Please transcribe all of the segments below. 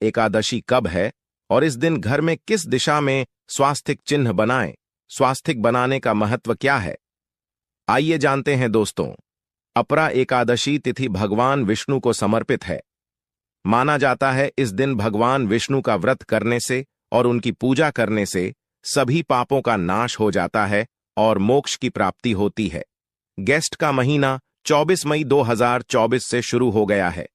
एकादशी कब है और इस दिन घर में किस दिशा में स्वास्तिक चिन्ह बनाएं? स्वास्तिक बनाने का महत्व क्या है? आइए जानते हैं दोस्तों। अपरा एकादशी तिथि भगवान विष्णु को समर्पित है। माना जाता है इस दिन भगवान विष्णु का व्रत करने से और उनकी पूजा करने से सभी पापों का नाश हो जाता है और मोक्ष की प्राप्ति होती है। ज्येष्ठ का महीना 24 मई 2024 से शुरू हो गया है।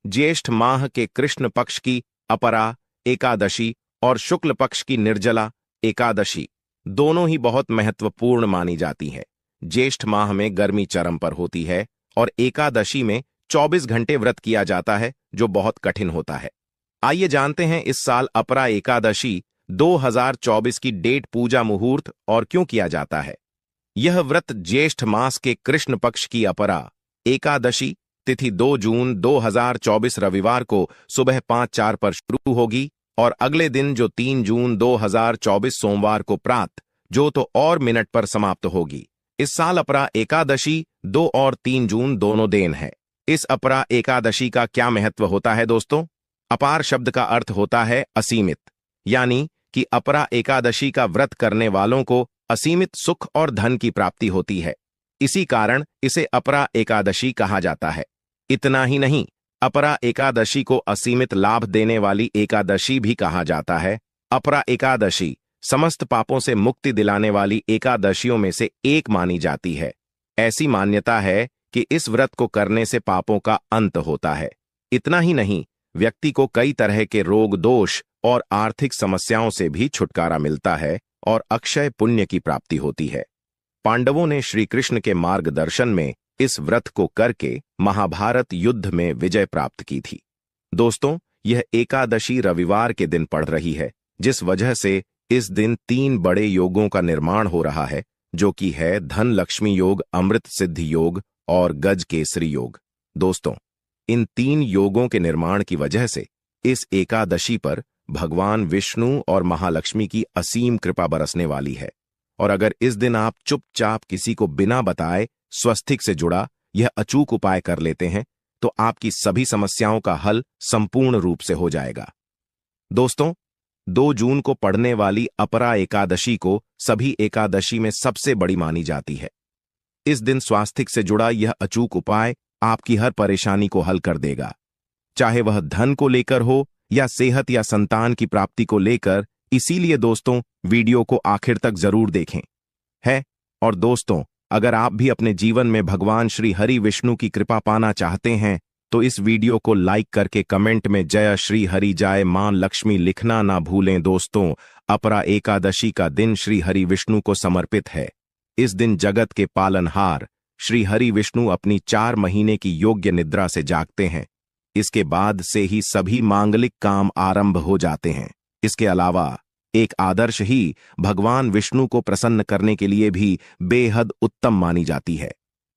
ज्येष्ठ माह के कृष्ण पक्ष की अपरा एकादशी और शुक्ल पक्ष की निर्जला एकादशी दोनों ही बहुत महत्वपूर्ण मानी जाती है। ज्येष्ठ माह में गर्मी चरम पर होती है और एकादशी में 24 घंटे व्रत किया जाता है, जो बहुत कठिन होता है। आइए जानते हैं इस साल अपरा एकादशी 2024 की डेट, पूजा, मुहूर्त और क्यों किया जाता है। यह व्रत ज्येष्ठ मास के कृष्ण पक्ष की अपरा एकादशी तिथि 2 जून 2024 रविवार को सुबह 5:04 पर शुरू होगी और अगले दिन जो 3 जून 2024 सोमवार को प्रातः जो तो और मिनट पर समाप्त होगी। इस साल अपरा एकादशी 2 और 3 जून दोनों दिन है। इस अपरा एकादशी का क्या महत्व होता है दोस्तों? अपार शब्द का अर्थ होता है असीमित, यानी कि अपरा एकादशी का व्रत करने वालों को असीमित सुख और धन की प्राप्ति होती है। इसी कारण इसे अपरा एकादशी कहा जाता है। इतना ही नहीं, अपरा एकादशी को असीमित लाभ देने वाली एकादशी भी कहा जाता है। अपरा एकादशी समस्त पापों से मुक्ति दिलाने वाली एकादशियों में से एक मानी जाती है। ऐसी मान्यता है कि इस व्रत को करने से पापों का अंत होता है। इतना ही नहीं, व्यक्ति को कई तरह के रोग, दोष और आर्थिक समस्याओं से भी छुटकारा मिलता है और अक्षय पुण्य की प्राप्ति होती है। पांडवों ने श्री कृष्ण के मार्गदर्शन में इस व्रत को करके महाभारत युद्ध में विजय प्राप्त की थी। दोस्तों, यह एकादशी रविवार के दिन पड़ रही है, जिस वजह से इस दिन 3 बड़े योगों का निर्माण हो रहा है, जो कि है धन लक्ष्मी योग, अमृत सिद्धि योग और गज केसरी योग। दोस्तों, इन 3 योगों के निर्माण की वजह से इस एकादशी पर भगवान विष्णु और महालक्ष्मी की असीम कृपा बरसने वाली है। और अगर इस दिन आप चुपचाप किसी को बिना बताए स्वास्तिक से जुड़ा यह अचूक उपाय कर लेते हैं, तो आपकी सभी समस्याओं का हल संपूर्ण रूप से हो जाएगा। दोस्तों, 2 जून को पड़ने वाली अपरा एकादशी को सभी एकादशी में सबसे बड़ी मानी जाती है। इस दिन स्वास्तिक से जुड़ा यह अचूक उपाय आपकी हर परेशानी को हल कर देगा, चाहे वह धन को लेकर हो या सेहत या संतान की प्राप्ति को लेकर। इसीलिए दोस्तों, वीडियो को आखिर तक जरूर देखें है। और दोस्तों, अगर आप भी अपने जीवन में भगवान श्री हरि विष्णु की कृपा पाना चाहते हैं, तो इस वीडियो को लाइक करके कमेंट में जय श्री हरि जय मां लक्ष्मी लिखना ना भूलें। दोस्तों, अपरा एकादशी का दिन श्री हरि विष्णु को समर्पित है। इस दिन जगत के पालनहार श्री हरि विष्णु अपनी 4 महीने की योग्य निद्रा से जागते हैं। इसके बाद से ही सभी मांगलिक काम आरंभ हो जाते हैं। इसके अलावा एक आदर्श ही भगवान विष्णु को प्रसन्न करने के लिए भी बेहद उत्तम मानी जाती है।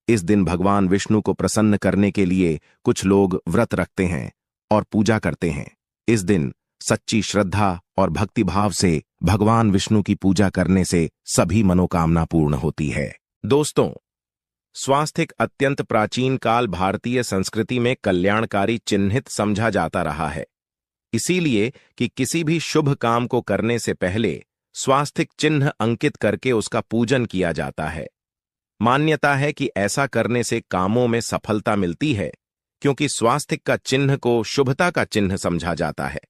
इस दिन भगवान विष्णु को प्रसन्न करने के लिए कुछ लोग व्रत रखते हैं और पूजा करते हैं। इस दिन सच्ची श्रद्धा और भक्तिभाव से भगवान विष्णु की पूजा करने से सभी मनोकामना पूर्ण होती है। दोस्तों, स्वास्तिक अत्यंत प्राचीन काल भारतीय संस्कृति में कल्याणकारी चिन्हित समझा जाता रहा है। इसीलिए कि किसी भी शुभ काम को करने से पहले स्वास्तिक चिन्ह अंकित करके उसका पूजन किया जाता है। मान्यता है कि ऐसा करने से कामों में सफलता मिलती है, क्योंकि स्वास्तिक का चिन्ह को शुभता का चिन्ह समझा जाता है।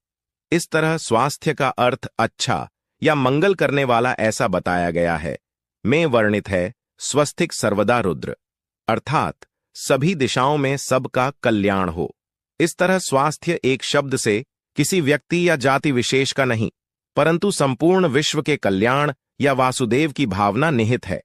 इस तरह स्वास्थ्य का अर्थ अच्छा या मंगल करने वाला ऐसा बताया गया है। में वर्णित है स्वस्तिक सर्वदा रुद्र, अर्थात सभी दिशाओं में सबका कल्याण हो। इस तरह स्वास्थ्य एक शब्द से किसी व्यक्ति या जाति विशेष का नहीं, परंतु संपूर्ण विश्व के कल्याण या वासुदेव की भावना निहित है।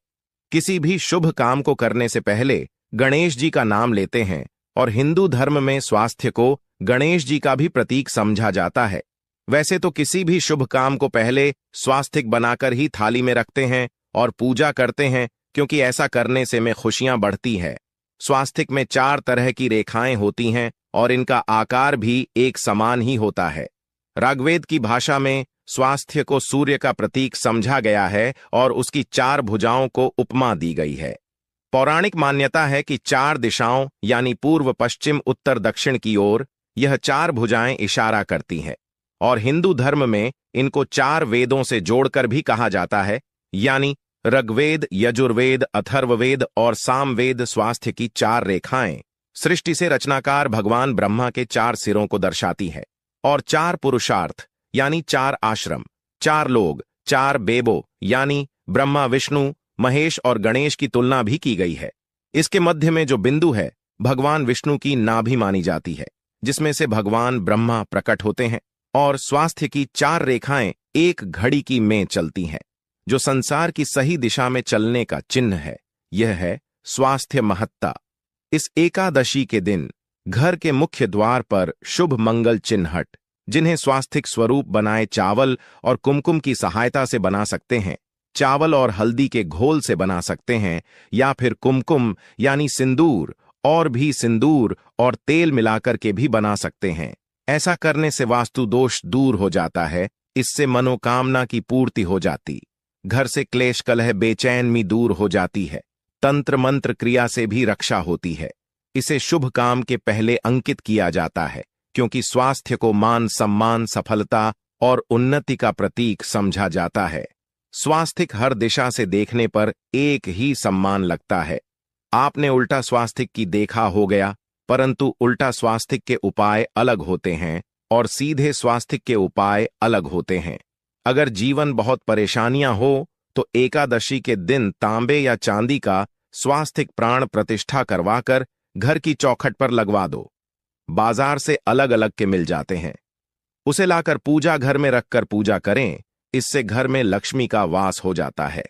किसी भी शुभ काम को करने से पहले गणेश जी का नाम लेते हैं और हिंदू धर्म में स्वास्थ्य को गणेश जी का भी प्रतीक समझा जाता है। वैसे तो किसी भी शुभ काम को पहले स्वास्तिक बनाकर ही थाली में रखते हैं और पूजा करते हैं, क्योंकि ऐसा करने से में खुशियां बढ़ती है। स्वास्तिक में 4 तरह की रेखाएं होती हैं और इनका आकार भी एक समान ही होता है। ऋग्वेद की भाषा में स्वास्थ्य को सूर्य का प्रतीक समझा गया है और उसकी 4 भुजाओं को उपमा दी गई है। पौराणिक मान्यता है कि 4 दिशाओं यानी पूर्व, पश्चिम, उत्तर, दक्षिण की ओर यह 4 भुजाएं इशारा करती हैं। और हिंदू धर्म में इनको 4 वेदों से जोड़कर भी कहा जाता है, यानी ऋग्वेद, यजुर्वेद, अथर्ववेद और सामवेद स्वास्थ्य की 4 रेखाएं सृष्टि से रचनाकार भगवान ब्रह्मा के 4 सिरों को दर्शाती है। और 4 पुरुषार्थ यानी 4 आश्रम, 4 लोग, 4 बेबो यानी ब्रह्मा, विष्णु, महेश और गणेश की तुलना भी की गई है। इसके मध्य में जो बिंदु है भगवान विष्णु की नाभि मानी जाती है, जिसमें से भगवान ब्रह्मा प्रकट होते हैं। और स्वास्थ्य की 4 रेखाएं एक घड़ी की में चलती हैं, जो संसार की सही दिशा में चलने का चिन्ह है। यह है स्वास्थ्य महत्ता। इस एकादशी के दिन घर के मुख्य द्वार पर शुभ मंगल चिन्हट, जिन्हें स्वास्थिक स्वरूप बनाए चावल और कुमकुम की सहायता से बना सकते हैं, चावल और हल्दी के घोल से बना सकते हैं, या फिर कुमकुम यानी सिंदूर और भी सिंदूर और तेल मिलाकर के भी बना सकते हैं। ऐसा करने से वास्तु दोष दूर हो जाता है, इससे मनोकामना की पूर्ति हो जाती, घर से क्लेश कलह बेचैनी दूर हो जाती है, तंत्र मंत्र क्रिया से भी रक्षा होती है। इसे शुभ काम के पहले अंकित किया जाता है, क्योंकि स्वास्थ्य को मान सम्मान, सफलता और उन्नति का प्रतीक समझा जाता है। स्वास्थिक हर दिशा से देखने पर एक ही सम्मान लगता है। आपने उल्टा स्वास्थिक की देखा हो गया, परंतु उल्टा स्वास्थिक के उपाय अलग होते हैं और सीधे स्वास्थिक के उपाय अलग होते हैं। अगर जीवन बहुत परेशानियां हो तो एकादशी के दिन तांबे या चांदी का स्वास्थिक प्राण प्रतिष्ठा करवाकर घर की चौखट पर लगवा दो। बाजार से अलग अलग के मिल जाते हैं। उसे लाकर पूजा घर में रखकर पूजा करें, इससे घर में लक्ष्मी का वास हो जाता है।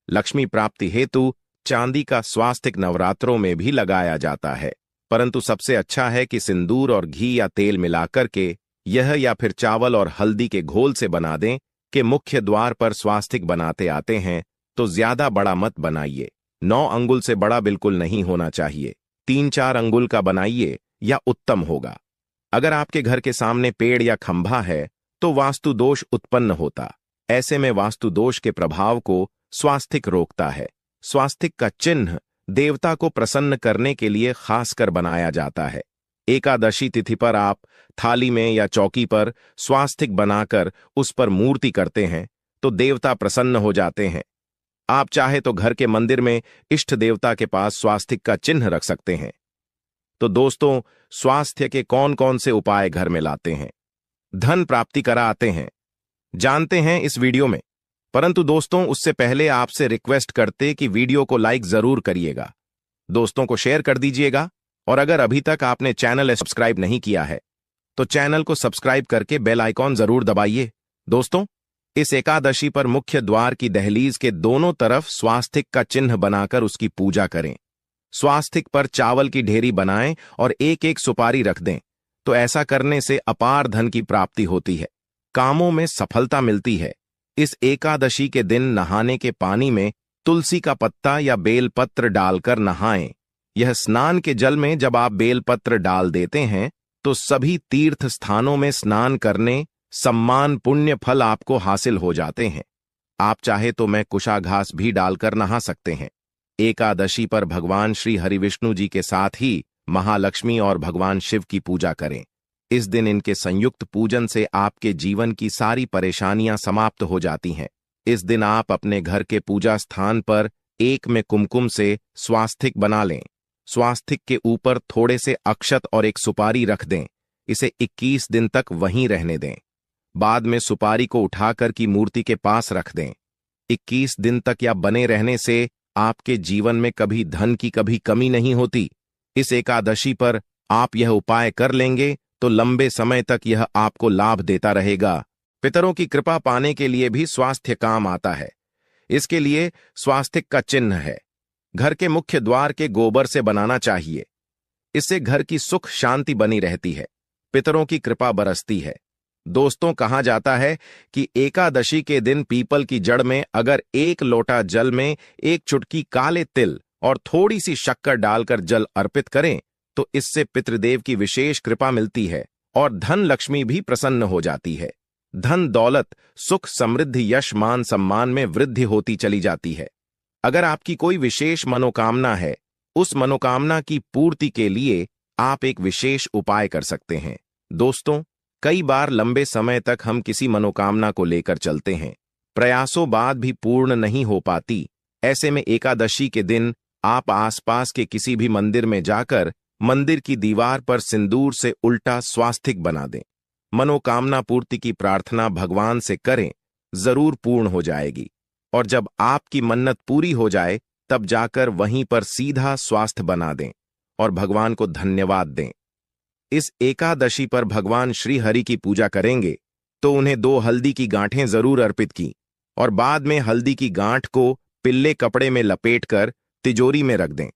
लक्ष्मी प्राप्ति हेतु चांदी का स्वास्थिक नवरात्रों में भी लगाया जाता है, परंतु सबसे अच्छा है कि सिंदूर और घी या तेल मिलाकर के यह, या फिर चावल और हल्दी के घोल से बना दें कि मुख्य द्वार पर स्वास्थिक बनाते आते हैं तो ज्यादा बड़ा मत बनाइए। 9 अंगुल से बड़ा बिल्कुल नहीं होना चाहिए। 3-4 अंगुल का बनाइए या उत्तम होगा। अगर आपके घर के सामने पेड़ या खंभा है तो वास्तु दोष उत्पन्न होता। ऐसे में वास्तु दोष के प्रभाव को स्वास्थिक रोकता है। स्वास्थिक का चिन्ह देवता को प्रसन्न करने के लिए खासकर बनाया जाता है। एकादशी तिथि पर आप थाली में या चौकी पर स्वास्थिक बनाकर उस पर मूर्ति करते हैं तो देवता प्रसन्न हो जाते हैं। आप चाहे तो घर के मंदिर में इष्ट देवता के पास स्वास्थिक का चिन्ह रख सकते हैं। तो दोस्तों, स्वास्थ्य के कौन कौन से उपाय घर में लाते हैं, धन प्राप्ति करा आते हैं, जानते हैं इस वीडियो में। परंतु दोस्तों, उससे पहले आपसे रिक्वेस्ट करते कि वीडियो को लाइक जरूर करिएगा, दोस्तों को शेयर कर दीजिएगा, और अगर अभी तक आपने चैनल सब्सक्राइब नहीं किया है तो चैनल को सब्सक्राइब करके बेल आइकॉन जरूर दबाइए। दोस्तों, इस एकादशी पर मुख्य द्वार की दहलीज के दोनों तरफ स्वास्थिक का चिन्ह बनाकर उसकी पूजा करें। स्वास्थिक पर चावल की ढेरी बनाएं और एक एक सुपारी रख दें, तो ऐसा करने से अपार धन की प्राप्ति होती है, कामों में सफलता मिलती है। इस एकादशी के दिन नहाने के पानी में तुलसी का पत्ता या बेलपत्र डालकर नहाएं। यह स्नान के जल में जब आप बेलपत्र डाल देते हैं तो सभी तीर्थ स्थानों में स्नान करने सम्मान पुण्य फल आपको हासिल हो जाते हैं। आप चाहे तो मैं कुशाघास भी डालकर नहा सकते हैं। एकादशी पर भगवान श्री हरिविष्णु जी के साथ ही महालक्ष्मी और भगवान शिव की पूजा करें। इस दिन इनके संयुक्त पूजन से आपके जीवन की सारी परेशानियां समाप्त हो जाती हैं। इस दिन आप अपने घर के पूजा स्थान पर एक में कुमकुम से स्वास्थिक बना लें। स्वास्थिक के ऊपर थोड़े से अक्षत और एक सुपारी रख दें। इसे 21 दिन तक वहीं रहने दें। बाद में सुपारी को उठाकर की मूर्ति के पास रख दें। 21 दिन तक या बने रहने से आपके जीवन में कभी धन की कभी कमी नहीं होती। इस एकादशी पर आप यह उपाय कर लेंगे तो लंबे समय तक यह आपको लाभ देता रहेगा। पितरों की कृपा पाने के लिए भी स्वास्थ्य काम आता है। इसके लिए स्वास्थिक का चिन्ह है, घर के मुख्य द्वार के गोबर से बनाना चाहिए। इससे घर की सुख शांति बनी रहती है, पितरों की कृपा बरसती है। दोस्तों, कहा जाता है कि एकादशी के दिन पीपल की जड़ में अगर 1 लोटा जल में 1 चुटकी काले तिल और थोड़ी सी शक्कर डालकर जल अर्पित करें तो इससे पितृदेव की विशेष कृपा मिलती है और धन लक्ष्मी भी प्रसन्न हो जाती है। धन दौलत सुख समृद्धि यश मान सम्मान में वृद्धि होती चली जाती है। अगर आपकी कोई विशेष मनोकामना है, उस मनोकामना की पूर्ति के लिए आप एक विशेष उपाय कर सकते हैं। दोस्तों, कई बार लंबे समय तक हम किसी मनोकामना को लेकर चलते हैं, प्रयासों बाद भी पूर्ण नहीं हो पाती। ऐसे में एकादशी के दिन आप आसपास के किसी भी मंदिर में जाकर मंदिर की दीवार पर सिंदूर से उल्टा स्वास्तिक बना दें। मनोकामना पूर्ति की प्रार्थना भगवान से करें, जरूर पूर्ण हो जाएगी। और जब आपकी मन्नत पूरी हो जाए तब जाकर वहीं पर सीधा स्वास्थ्य बना दें और भगवान को धन्यवाद दें। इस एकादशी पर भगवान श्री हरि की पूजा करेंगे तो उन्हें 2 हल्दी की गांठें जरूर अर्पित की और बाद में हल्दी की गांठ को पिल्ले कपड़े में लपेटकर तिजोरी में रख दें।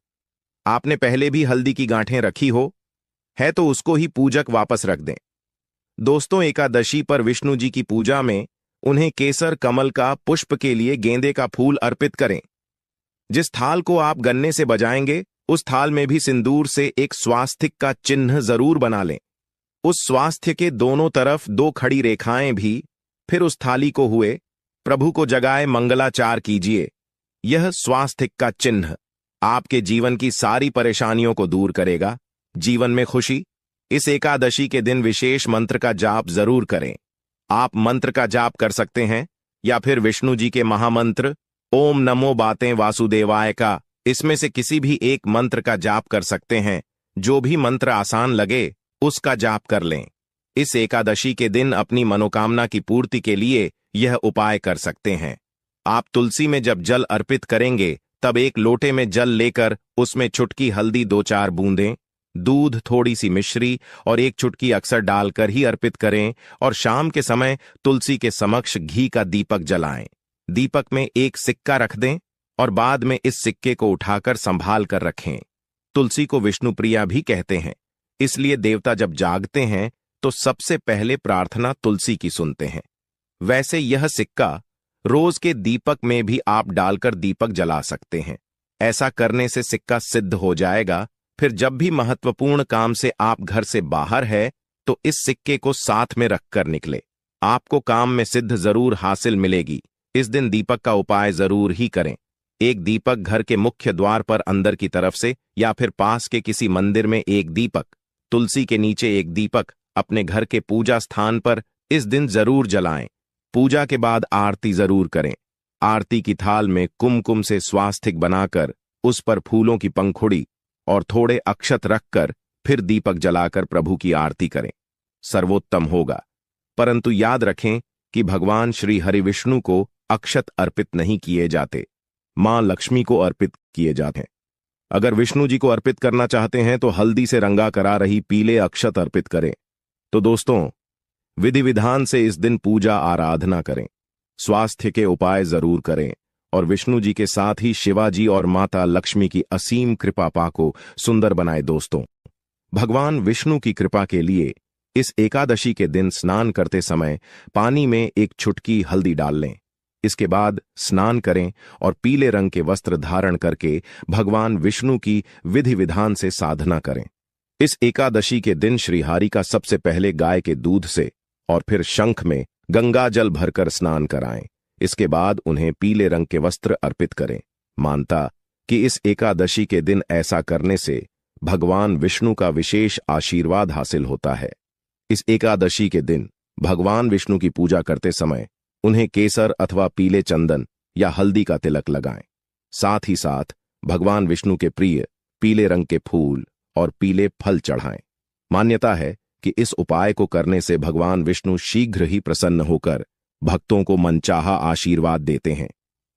आपने पहले भी हल्दी की गांठें रखी है तो उसको ही पूजक वापस रख दें। दोस्तों, एकादशी पर विष्णु जी की पूजा में उन्हें केसर कमल का पुष्प के लिए गेंदे का फूल अर्पित करें। जिस थाल को आप गन्ने से बजाएंगे उस थाल में भी सिंदूर से एक स्वास्तिक का चिन्ह जरूर बना लें। उस स्वास्थ्य के दोनों तरफ 2 खड़ी रेखाएं भी। फिर उस थाली को हुए प्रभु को जगाए मंगलाचार कीजिए। यह स्वास्तिक का चिन्ह आपके जीवन की सारी परेशानियों को दूर करेगा, जीवन में खुशी। इस एकादशी के दिन विशेष मंत्र का जाप जरूर करें। आप मंत्र का जाप कर सकते हैं या फिर विष्णु जी के महामंत्र ओम नमो बातें वासुदेवाय का, इसमें से किसी भी एक मंत्र का जाप कर सकते हैं। जो भी मंत्र आसान लगे उसका जाप कर लें। इस एकादशी के दिन अपनी मनोकामना की पूर्ति के लिए यह उपाय कर सकते हैं। आप तुलसी में जब जल अर्पित करेंगे तब एक लोटे में जल लेकर उसमें चुटकी हल्दी 2-4 बूंदें, दूध, थोड़ी सी मिश्री और 1 चुटकी अक्सर डालकर ही अर्पित करें और शाम के समय तुलसी के समक्ष घी का दीपक जलाएं। दीपक में एक सिक्का रख दें और बाद में इस सिक्के को उठाकर संभाल कर रखें। तुलसी को विष्णुप्रिया भी कहते हैं, इसलिए देवता जब जागते हैं तो सबसे पहले प्रार्थना तुलसी की सुनते हैं। वैसे यह सिक्का रोज के दीपक में भी आप डालकर दीपक जला सकते हैं। ऐसा करने से सिक्का सिद्ध हो जाएगा। फिर जब भी महत्वपूर्ण काम से आप घर से बाहर है तो इस सिक्के को साथ में रखकर निकले। आपको काम में सिद्ध जरूर हासिल मिलेगी। इस दिन दीपक का उपाय जरूर ही करें। एक दीपक घर के मुख्य द्वार पर अंदर की तरफ से या फिर पास के किसी मंदिर में एक दीपक, तुलसी के नीचे एक दीपक अपने घर के पूजा स्थान पर इस दिन जरूर जलाएं। पूजा के बाद आरती जरूर करें। आरती की थाल में कुमकुम से स्वास्तिक बनाकर उस पर फूलों की पंखुड़ी और थोड़े अक्षत रखकर फिर दीपक जलाकर प्रभु की आरती करें, सर्वोत्तम होगा। परंतु याद रखें कि भगवान श्री हरि विष्णु को अक्षत अर्पित नहीं किए जाते, मां लक्ष्मी को अर्पित किए जाते हैं। अगर विष्णु जी को अर्पित करना चाहते हैं तो हल्दी से रंगा करा रही पीले अक्षत अर्पित करें। तो दोस्तों, विधि विधान से इस दिन पूजा आराधना करें, स्वास्थ्य के उपाय जरूर करें और विष्णु जी के साथ ही शिवाजी और माता लक्ष्मी की असीम कृपा पाको सुंदर बनाए। दोस्तों, भगवान विष्णु की कृपा के लिए इस एकादशी के दिन स्नान करते समय पानी में 1 चुटकी हल्दी डाल लें। इसके बाद स्नान करें और पीले रंग के वस्त्र धारण करके भगवान विष्णु की विधि विधान से साधना करें। इस एकादशी के दिन श्रीहरि का सबसे पहले गाय के दूध से और फिर शंख में गंगा जल भरकर स्नान कराएं। इसके बाद उन्हें पीले रंग के वस्त्र अर्पित करें। मानता कि इस एकादशी के दिन ऐसा करने से भगवान विष्णु का विशेष आशीर्वाद हासिल होता है। इस एकादशी के दिन भगवान विष्णु की पूजा करते समय उन्हें केसर अथवा पीले चंदन या हल्दी का तिलक लगाएं। साथ ही साथ भगवान विष्णु के प्रिय पीले रंग के फूल और पीले फल चढ़ाएं। मान्यता है कि इस उपाय को करने से भगवान विष्णु शीघ्र ही प्रसन्न होकर भक्तों को मनचाहा आशीर्वाद देते हैं।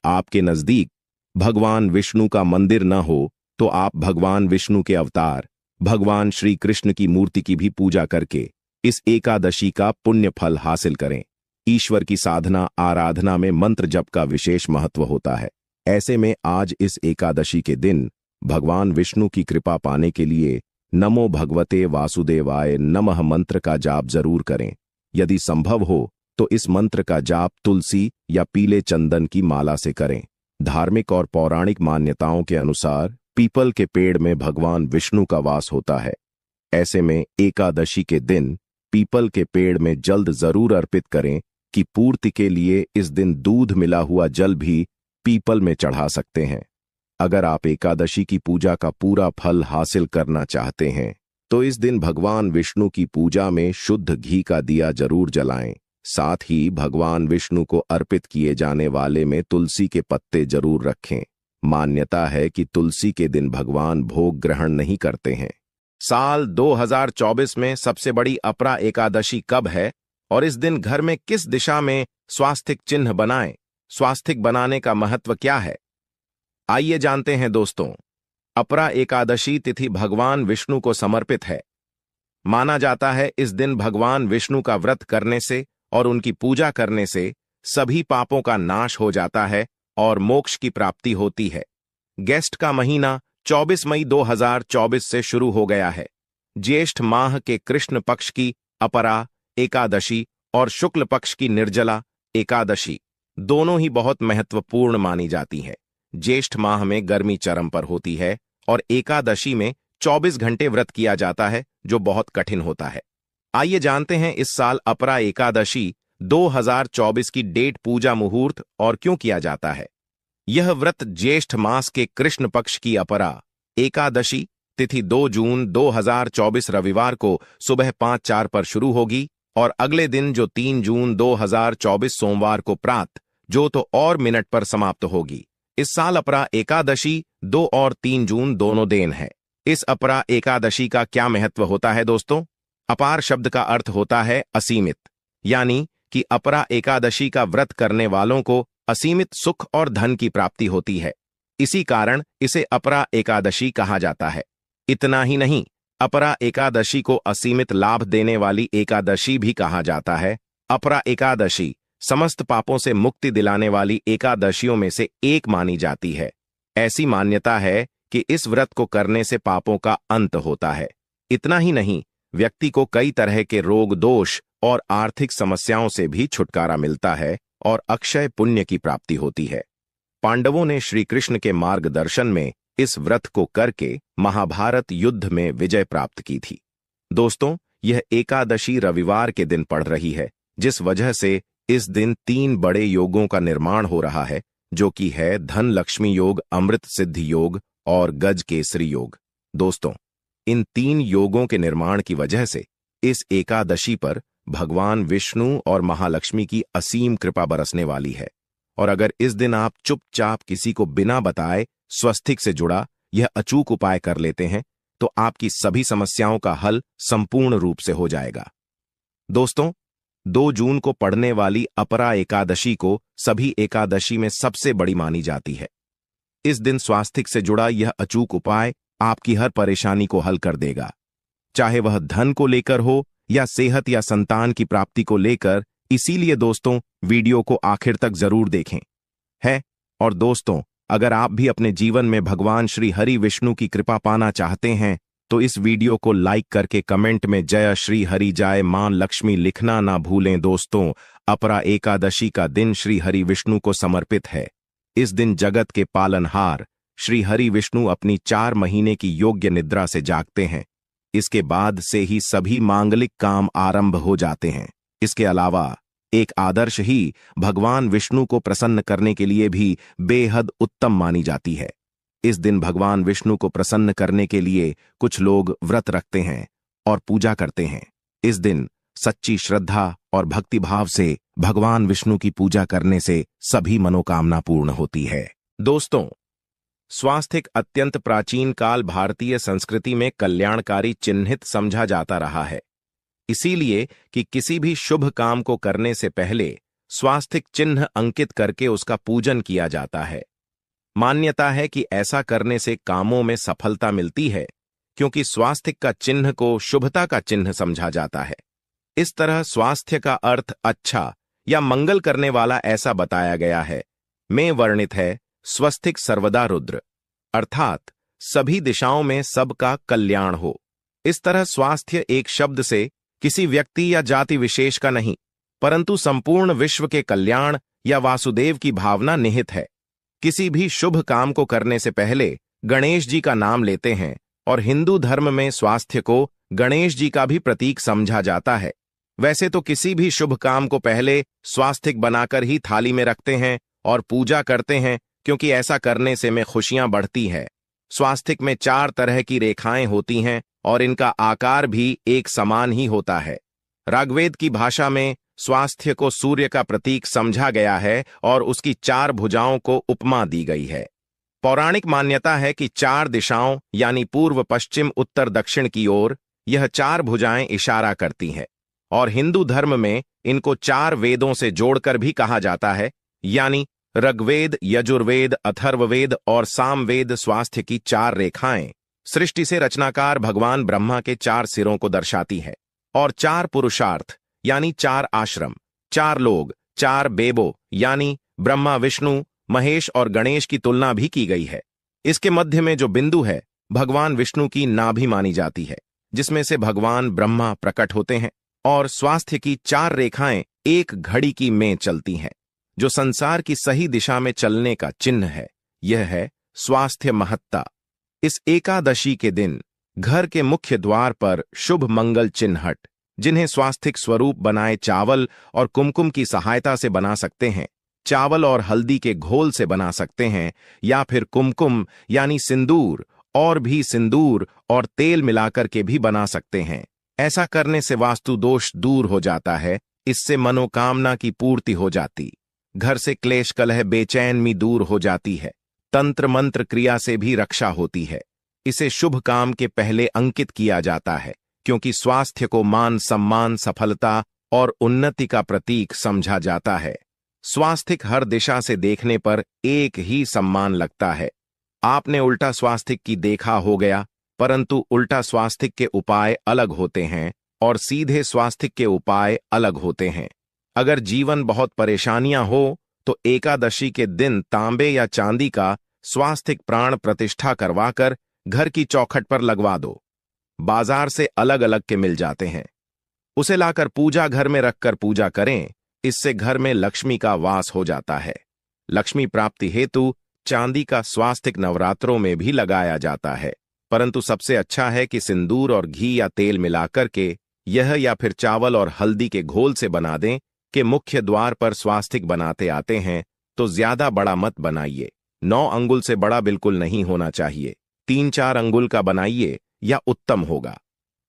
आपके नजदीक भगवान विष्णु का मंदिर न हो तो आप भगवान विष्णु के अवतार भगवान श्री कृष्ण की मूर्ति की भी पूजा करके इस एकादशी का पुण्य फल हासिल करें। ईश्वर की साधना आराधना में मंत्र जप का विशेष महत्व होता है। ऐसे में आज इस एकादशी के दिन भगवान विष्णु की कृपा पाने के लिए नमो भगवते वासुदेवाय नमः मंत्र का जाप जरूर करें। यदि संभव हो तो इस मंत्र का जाप तुलसी या पीले चंदन की माला से करें। धार्मिक और पौराणिक मान्यताओं के अनुसार पीपल के पेड़ में भगवान विष्णु का वास होता है। ऐसे में एकादशी के दिन पीपल के पेड़ में जल्द जरूर अर्पित करें कि पूर्ति के लिए इस दिन दूध मिला हुआ जल भी पीपल में चढ़ा सकते हैं। अगर आप एकादशी की पूजा का पूरा फल हासिल करना चाहते हैं तो इस दिन भगवान विष्णु की पूजा में शुद्ध घी का दिया जरूर जलाएं। साथ ही भगवान विष्णु को अर्पित किए जाने वाले में तुलसी के पत्ते जरूर रखें। मान्यता है कि तुलसी के दिन भगवान भोग ग्रहण नहीं करते हैं। साल 2024 में सबसे बड़ी अपरा एकादशी कब है और इस दिन घर में किस दिशा में स्वास्तिक चिन्ह बनाएं? स्वास्तिक बनाने का महत्व क्या है? आइए जानते हैं दोस्तों। अपरा एकादशी तिथि भगवान विष्णु को समर्पित है। माना जाता है इस दिन भगवान विष्णु का व्रत करने से और उनकी पूजा करने से सभी पापों का नाश हो जाता है और मोक्ष की प्राप्ति होती है। ज्येष्ठ का महीना 24 मई 2024 से शुरू हो गया है। ज्येष्ठ माह के कृष्ण पक्ष की अपरा एकादशी और शुक्ल पक्ष की निर्जला एकादशी दोनों ही बहुत महत्वपूर्ण मानी जाती हैं। ज्येष्ठ माह में गर्मी चरम पर होती है और एकादशी में 24 घंटे व्रत किया जाता है, जो बहुत कठिन होता है। आइए जानते हैं इस साल अपरा एकादशी 2024 की डेट, पूजा, मुहूर्त और क्यों किया जाता है। यह व्रत ज्येष्ठ मास के कृष्ण पक्ष की अपरा एकादशी तिथि 2 जून 2024 रविवार को सुबह 5:04 पर शुरू होगी और अगले दिन जो 3 जून 2024 सोमवार को प्रातः जो तो और मिनट पर समाप्त होगी। इस साल अपरा एकादशी 2 और 3 जून दोनों दिन है। इस अपरा एकादशी का क्या महत्व होता है दोस्तों? अपार शब्द का अर्थ होता है असीमित, यानी कि अपरा एकादशी का व्रत करने वालों को असीमित सुख और धन की प्राप्ति होती है। इसी कारण इसे अपरा एकादशी कहा जाता है। इतना ही नहीं, अपरा एकादशी को असीमित लाभ देने वाली एकादशी भी कहा जाता है। अपरा एकादशी समस्त पापों से मुक्ति दिलाने वाली एकादशियों में से एक मानी जाती है। ऐसी मान्यता है कि इस व्रत को करने से पापों का अंत होता है। इतना ही नहीं, व्यक्ति को कई तरह के रोग, दोष और आर्थिक समस्याओं से भी छुटकारा मिलता है और अक्षय पुण्य की प्राप्ति होती है। पांडवों ने श्री कृष्ण के मार्गदर्शन में इस व्रत को करके महाभारत युद्ध में विजय प्राप्त की थी। दोस्तों, यह एकादशी रविवार के दिन पड़ रही है, जिस वजह से इस दिन 3 बड़े योगों का निर्माण हो रहा है, जो कि है धन लक्ष्मी योग, अमृत सिद्धि योग और गज केसरी योग। दोस्तों, इन 3 योगों के निर्माण की वजह से इस एकादशी पर भगवान विष्णु और महालक्ष्मी की असीम कृपा बरसने वाली है। और अगर इस दिन आप चुपचाप किसी को बिना बताए स्वास्तिक से जुड़ा यह अचूक उपाय कर लेते हैं, तो आपकी सभी समस्याओं का हल संपूर्ण रूप से हो जाएगा। दोस्तों, 2 जून को पड़ने वाली अपरा एकादशी को सभी एकादशी में सबसे बड़ी मानी जाती है। इस दिन स्वास्तिक से जुड़ा यह अचूक उपाय आपकी हर परेशानी को हल कर देगा, चाहे वह धन को लेकर हो या सेहत या संतान की प्राप्ति को लेकर। इसीलिए दोस्तों, वीडियो को आखिर तक जरूर देखें है। और दोस्तों, अगर आप भी अपने जीवन में भगवान श्री हरि विष्णु की कृपा पाना चाहते हैं तो इस वीडियो को लाइक करके कमेंट में जय श्री हरि जय मां लक्ष्मी लिखना ना भूलें। दोस्तों, अपरा एकादशी का दिन श्री हरि विष्णु को समर्पित है। इस दिन जगत के पालनहार श्री हरि विष्णु अपनी 4 महीने की योग्य निद्रा से जागते हैं। इसके बाद से ही सभी मांगलिक काम आरंभ हो जाते हैं। इसके अलावा एक आदर्श ही भगवान विष्णु को प्रसन्न करने के लिए भी बेहद उत्तम मानी जाती है। इस दिन भगवान विष्णु को प्रसन्न करने के लिए कुछ लोग व्रत रखते हैं और पूजा करते हैं। इस दिन सच्ची श्रद्धा और भक्तिभाव से भगवान विष्णु की पूजा करने से सभी मनोकामना पूर्ण होती है। दोस्तों, स्वास्तिक अत्यंत प्राचीन काल भारतीय संस्कृति में कल्याणकारी चिन्हित समझा जाता रहा है। इसीलिए कि किसी भी शुभ काम को करने से पहले स्वास्तिक चिन्ह अंकित करके उसका पूजन किया जाता है। मान्यता है कि ऐसा करने से कामों में सफलता मिलती है, क्योंकि स्वास्तिक का चिन्ह को शुभता का चिन्ह समझा जाता है। इस तरह स्वास्थ्य का अर्थ अच्छा या मंगल करने वाला ऐसा बताया गया है। में वर्णित है स्वस्तिक सर्वदा रुद्र, अर्थात सभी दिशाओं में सबका कल्याण हो। इस तरह स्वास्थ्य एक शब्द से किसी व्यक्ति या जाति विशेष का नहीं, परंतु संपूर्ण विश्व के कल्याण या वासुदेव की भावना निहित है। किसी भी शुभ काम को करने से पहले गणेश जी का नाम लेते हैं और हिंदू धर्म में स्वास्थ्य को गणेश जी का भी प्रतीक समझा जाता है। वैसे तो किसी भी शुभ काम को पहले स्वास्तिक बनाकर ही थाली में रखते हैं और पूजा करते हैं, क्योंकि ऐसा करने से में खुशियां बढ़ती है। स्वास्तिक में 4 तरह की रेखाएं होती हैं और इनका आकार भी एक समान ही होता है। ऋग्वेद की भाषा में स्वास्थ्य को सूर्य का प्रतीक समझा गया है और उसकी 4 भुजाओं को उपमा दी गई है। पौराणिक मान्यता है कि 4 दिशाओं यानी पूर्व, पश्चिम, उत्तर, दक्षिण की ओर यह 4 भुजाएं इशारा करती हैं और हिंदू धर्म में इनको 4 वेदों से जोड़कर भी कहा जाता है, यानी ऋग्वेद, यजुर्वेद, अथर्ववेद और सामवेद स्वास्थ्य की 4 रेखाएं सृष्टि से रचनाकार भगवान ब्रह्मा के 4 सिरों को दर्शाती है और 4 पुरुषार्थ यानी 4 आश्रम, 4 लोग, 4 बेबो यानी ब्रह्मा, विष्णु, महेश और गणेश की तुलना भी की गई है। इसके मध्य में जो बिंदु है भगवान विष्णु की नाभि मानी जाती है, जिसमें से भगवान ब्रह्मा प्रकट होते हैं और स्वास्थ्य की 4 रेखाएं एक घड़ी की में चलती हैं, जो संसार की सही दिशा में चलने का चिन्ह है। यह है स्वास्थ्य महत्ता। इस एकादशी के दिन घर के मुख्य द्वार पर शुभ मंगल चिन्हट, जिन्हें स्वास्थिक स्वरूप बनाए चावल और कुमकुम की सहायता से बना सकते हैं, चावल और हल्दी के घोल से बना सकते हैं, या फिर कुमकुम यानी सिंदूर और भी सिंदूर और तेल मिलाकर के भी बना सकते हैं। ऐसा करने से वास्तु दोष दूर हो जाता है, इससे मनोकामना की पूर्ति हो जाती, घर से क्लेश कलह बेचैनी दूर हो जाती है, तंत्र मंत्र क्रिया से भी रक्षा होती है। इसे शुभ काम के पहले अंकित किया जाता है, क्योंकि स्वास्थ्य को मान सम्मान, सफलता और उन्नति का प्रतीक समझा जाता है। स्वास्थिक हर दिशा से देखने पर एक ही सम्मान लगता है। आपने उल्टा स्वास्थिक की देखा हो गया, परंतु उल्टा स्वास्थिक के उपाय अलग होते हैं और सीधे स्वास्थिक के उपाय अलग होते हैं। अगर जीवन बहुत परेशानियां हो तो एकादशी के दिन तांबे या चांदी का स्वास्थिक प्राण प्रतिष्ठा करवाकर घर की चौखट पर लगवा दो। बाजार से अलग अलग के मिल जाते हैं, उसे लाकर पूजा घर में रखकर पूजा करें। इससे घर में लक्ष्मी का वास हो जाता है। लक्ष्मी प्राप्ति हेतु चांदी का स्वास्थिक नवरात्रों में भी लगाया जाता है, परंतु सबसे अच्छा है कि सिंदूर और घी या तेल मिलाकर के यह या फिर चावल और हल्दी के घोल से बना दें कि मुख्य द्वार पर स्वास्थिक बनाते आते हैं तो ज्यादा बड़ा मत बनाइए। 9 अंगुल से बड़ा बिल्कुल नहीं होना चाहिए। 3-4 अंगुल का बनाइए या उत्तम होगा।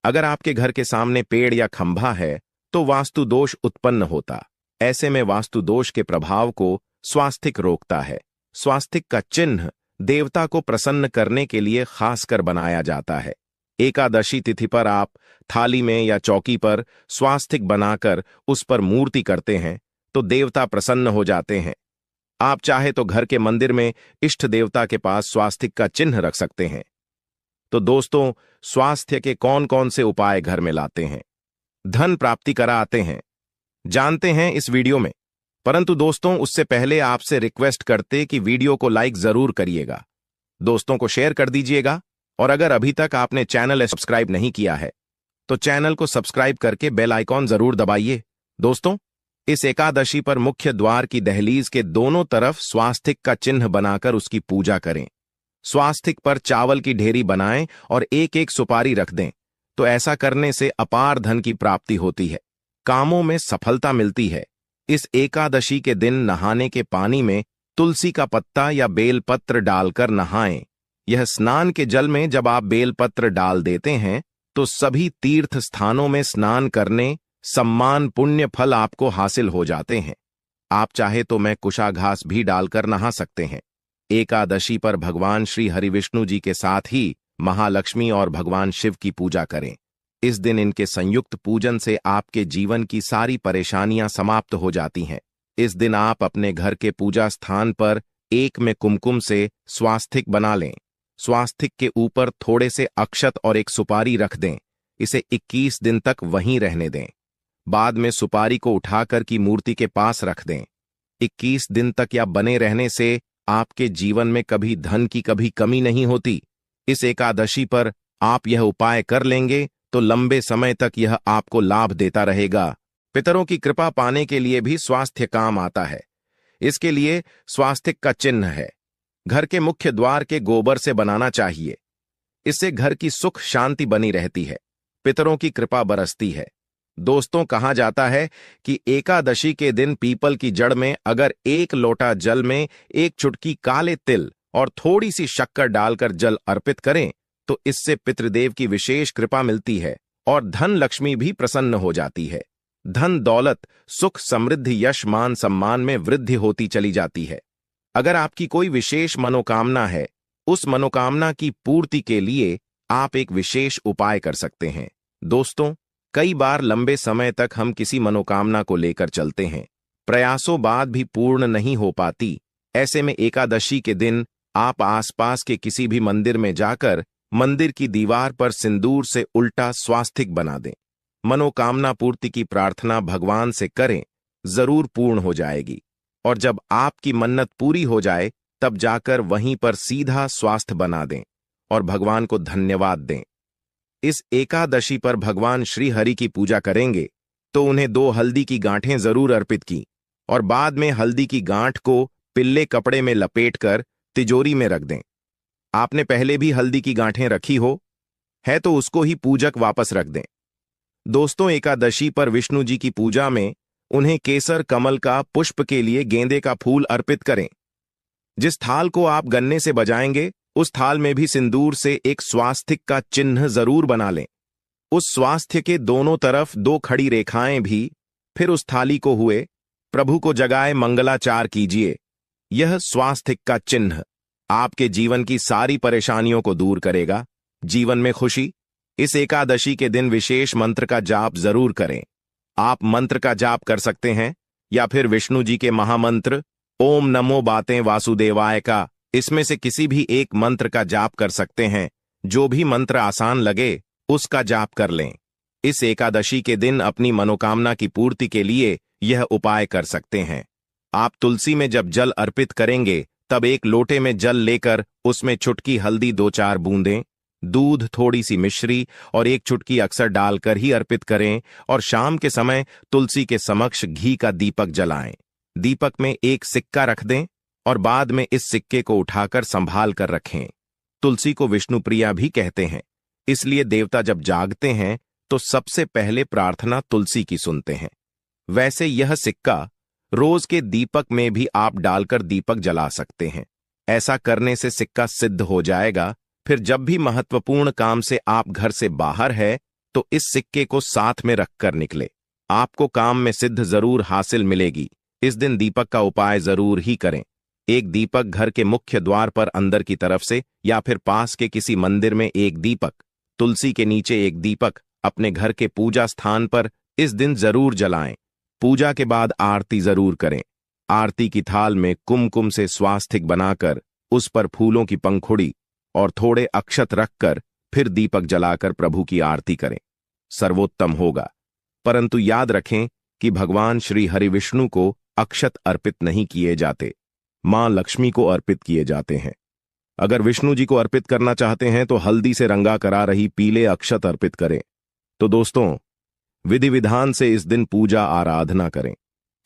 अगर आपके घर के सामने पेड़ या खंभा है तो वास्तु दोष उत्पन्न होता। ऐसे में वास्तु दोष के प्रभाव को स्वास्थिक रोकता है। स्वास्थिक का चिन्ह देवता को प्रसन्न करने के लिए खासकर बनाया जाता है। एकादशी तिथि पर आप थाली में या चौकी पर स्वास्थिक बनाकर उस पर मूर्ति करते हैं तो देवता प्रसन्न हो जाते हैं। आप चाहे तो घर के मंदिर में इष्ट देवता के पास स्वास्थिक का चिन्ह रख सकते हैं। तो दोस्तों, स्वास्थ्य के कौन कौन से उपाय घर में लाते हैं, धन प्राप्ति करा आते हैं, जानते हैं इस वीडियो में। परंतु दोस्तों, उससे पहले आपसे रिक्वेस्ट करते कि वीडियो को लाइक जरूर करिएगा, दोस्तों को शेयर कर दीजिएगा, और अगर अभी तक आपने चैनल सब्सक्राइब नहीं किया है तो चैनल को सब्सक्राइब करके बेल आइकॉन जरूर दबाइए। दोस्तों, इस एकादशी पर मुख्य द्वार की दहलीज के दोनों तरफ स्वास्थिक का चिन्ह बनाकर उसकी पूजा करें। स्वास्थिक पर चावल की ढेरी बनाएं और एक एक सुपारी रख दें, तो ऐसा करने से अपार धन की प्राप्ति होती है, कामों में सफलता मिलती है। इस एकादशी के दिन नहाने के पानी में तुलसी का पत्ता या बेलपत्र डालकर नहाएं। यह स्नान के जल में जब आप बेलपत्र डाल देते हैं तो सभी तीर्थ स्थानों में स्नान करने सम्मान पुण्य फल आपको हासिल हो जाते हैं। आप चाहे तो मैं कुशा घास भी डालकर नहा सकते हैं। एकादशी पर भगवान श्री हरिविष्णु जी के साथ ही महालक्ष्मी और भगवान शिव की पूजा करें। इस दिन इनके संयुक्त पूजन से आपके जीवन की सारी परेशानियां समाप्त हो जाती हैं। इस दिन आप अपने घर के पूजा स्थान पर एक में कुमकुम से स्वास्थिक बना लें। स्वास्थिक के ऊपर थोड़े से अक्षत और एक सुपारी रख दें। इसे 21 दिन तक वहीं रहने दें। बाद में सुपारी को उठाकर की मूर्ति के पास रख दें। 21 दिन तक या बने रहने से आपके जीवन में कभी धन की कभी कमी नहीं होती। इस एकादशी पर आप यह उपाय कर लेंगे तो लंबे समय तक यह आपको लाभ देता रहेगा। पितरों की कृपा पाने के लिए भी स्वास्थ्य काम आता है। इसके लिए स्वास्थिक का चिन्ह है। घर के मुख्य द्वार के गोबर से बनाना चाहिए। इससे घर की सुख शांति बनी रहती है, पितरों की कृपा बरसती है। दोस्तों, कहा जाता है कि एकादशी के दिन पीपल की जड़ में अगर 1 लोटा जल में 1 चुटकी काले तिल और थोड़ी सी शक्कर डालकर जल अर्पित करें तो इससे पितृदेव की विशेष कृपा मिलती है और धन लक्ष्मी भी प्रसन्न हो जाती है। धन दौलत सुख समृद्धि यश मान सम्मान में वृद्धि होती चली जाती है। अगर आपकी कोई विशेष मनोकामना है, उस मनोकामना की पूर्ति के लिए आप एक विशेष उपाय कर सकते हैं। दोस्तों, कई बार लंबे समय तक हम किसी मनोकामना को लेकर चलते हैं, प्रयासों बाद भी पूर्ण नहीं हो पाती। ऐसे में एकादशी के दिन आप आसपास के किसी भी मंदिर में जाकर मंदिर की दीवार पर सिंदूर से उल्टा स्वास्तिक बना दें। मनोकामना पूर्ति की प्रार्थना भगवान से करें, जरूर पूर्ण हो जाएगी। और जब आपकी मन्नत पूरी हो जाए तब जाकर वहीं पर सीधा स्वास्थ्य बना दें और भगवान को धन्यवाद दें। इस एकादशी पर भगवान श्री हरि की पूजा करेंगे तो उन्हें 2 हल्दी की गांठें जरूर अर्पित की और बाद में हल्दी की गांठ को पिल्ले कपड़े में लपेटकर तिजोरी में रख दें। आपने पहले भी हल्दी की गांठें रखी है तो उसको ही पूजक वापस रख दें। दोस्तों, एकादशी पर विष्णु जी की पूजा में उन्हें केसर कमल का पुष्प के लिए गेंदे का फूल अर्पित करें। जिस थाल को आप गन्ने से बजाएंगे उस थाल में भी सिंदूर से एक स्वास्तिक का चिन्ह जरूर बना लें। उस स्वास्थ्य के दोनों तरफ 2 खड़ी रेखाएं भी। फिर उस थाली को हुए प्रभु को जगाए मंगलाचार कीजिए। यह स्वास्तिक का चिन्ह आपके जीवन की सारी परेशानियों को दूर करेगा, जीवन में खुशी। इस एकादशी के दिन विशेष मंत्र का जाप जरूर करें। आप मंत्र का जाप कर सकते हैं या फिर विष्णु जी के महामंत्र ओम नमो बातें वासुदेवाय का, इसमें से किसी भी एक मंत्र का जाप कर सकते हैं। जो भी मंत्र आसान लगे उसका जाप कर लें। इस एकादशी के दिन अपनी मनोकामना की पूर्ति के लिए यह उपाय कर सकते हैं। आप तुलसी में जब जल अर्पित करेंगे तब एक लोटे में जल लेकर उसमें चुटकी हल्दी 2-4 बूंदें, दूध, थोड़ी सी मिश्री और 1 चुटकी अक्सर डालकर ही अर्पित करें और शाम के समय तुलसी के समक्ष घी का दीपक जलाएं। दीपक में एक सिक्का रख दें और बाद में इस सिक्के को उठाकर संभाल कर रखें। तुलसी को विष्णु प्रिया भी कहते हैं, इसलिए देवता जब जागते हैं तो सबसे पहले प्रार्थना तुलसी की सुनते हैं। वैसे यह सिक्का रोज के दीपक में भी आप डालकर दीपक जला सकते हैं। ऐसा करने से सिक्का सिद्ध हो जाएगा। फिर जब भी महत्वपूर्ण काम से आप घर से बाहर है तो इस सिक्के को साथ में रखकर निकले। आपको काम में सिद्ध जरूर हासिल मिलेगी। इस दिन दीपक का उपाय जरूर ही करें। एक दीपक घर के मुख्य द्वार पर अंदर की तरफ से या फिर पास के किसी मंदिर में एक दीपक, तुलसी के नीचे एक दीपक अपने घर के पूजा स्थान पर इस दिन जरूर जलाएं। पूजा के बाद आरती जरूर करें। आरती की थाल में कुमकुम से स्वास्तिक बनाकर उस पर फूलों की पंखुड़ी और थोड़े अक्षत रखकर फिर दीपक जलाकर प्रभु की आरती करें, सर्वोत्तम होगा। परंतु याद रखें कि भगवान श्री हरि विष्णु को अक्षत अर्पित नहीं किए जाते, मां लक्ष्मी को अर्पित किए जाते हैं। अगर विष्णु जी को अर्पित करना चाहते हैं तो हल्दी से रंगा करा रही पीले अक्षत अर्पित करें। तो दोस्तों, विधि विधान से इस दिन पूजा आराधना करें,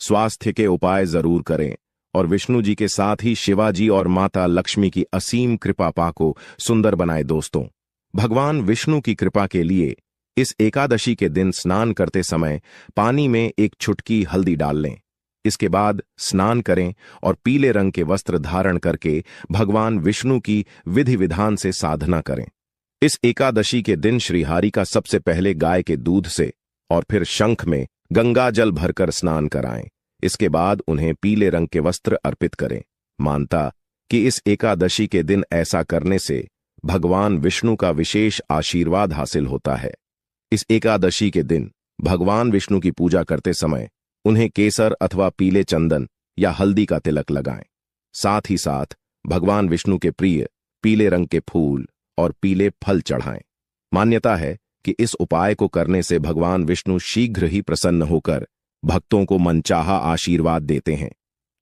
स्वास्थ्य के उपाय जरूर करें और विष्णु जी के साथ ही शिवाजी और माता लक्ष्मी की असीम कृपा पाको सुंदर बनाए। दोस्तों, भगवान विष्णु की कृपा के लिए इस एकादशी के दिन स्नान करते समय पानी में 1 चुटकी हल्दी डाल लें। इसके बाद स्नान करें और पीले रंग के वस्त्र धारण करके भगवान विष्णु की विधि विधान से साधना करें। इस एकादशी के दिन श्रीहरि का सबसे पहले गाय के दूध से और फिर शंख में गंगा जल भरकर स्नान कराएं। इसके बाद उन्हें पीले रंग के वस्त्र अर्पित करें। मानता कि इस एकादशी के दिन ऐसा करने से भगवान विष्णु का विशेष आशीर्वाद हासिल होता है। इस एकादशी के दिन भगवान विष्णु की पूजा करते समय उन्हें केसर अथवा पीले चंदन या हल्दी का तिलक लगाएं। साथ ही साथ भगवान विष्णु के प्रिय पीले रंग के फूल और पीले फल चढ़ाएं। मान्यता है कि इस उपाय को करने से भगवान विष्णु शीघ्र ही प्रसन्न होकर भक्तों को मनचाहा आशीर्वाद देते हैं।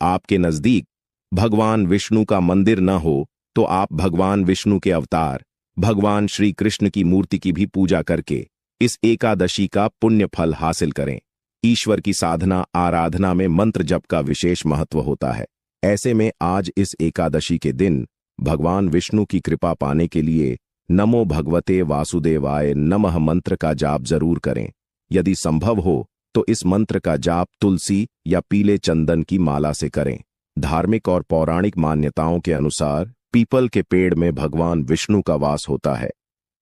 आपके नजदीक भगवान विष्णु का मंदिर न हो तो आप भगवान विष्णु के अवतार भगवान श्री कृष्ण की मूर्ति की भी पूजा करके इस एकादशी का पुण्य फल हासिल करें। ईश्वर की साधना आराधना में मंत्र जप का विशेष महत्व होता है। ऐसे में आज इस एकादशी के दिन भगवान विष्णु की कृपा पाने के लिए नमो भगवते वासुदेवाय नमः मंत्र का जाप जरूर करें। यदि संभव हो तो इस मंत्र का जाप तुलसी या पीले चंदन की माला से करें। धार्मिक और पौराणिक मान्यताओं के अनुसार पीपल के पेड़ में भगवान विष्णु का वास होता है।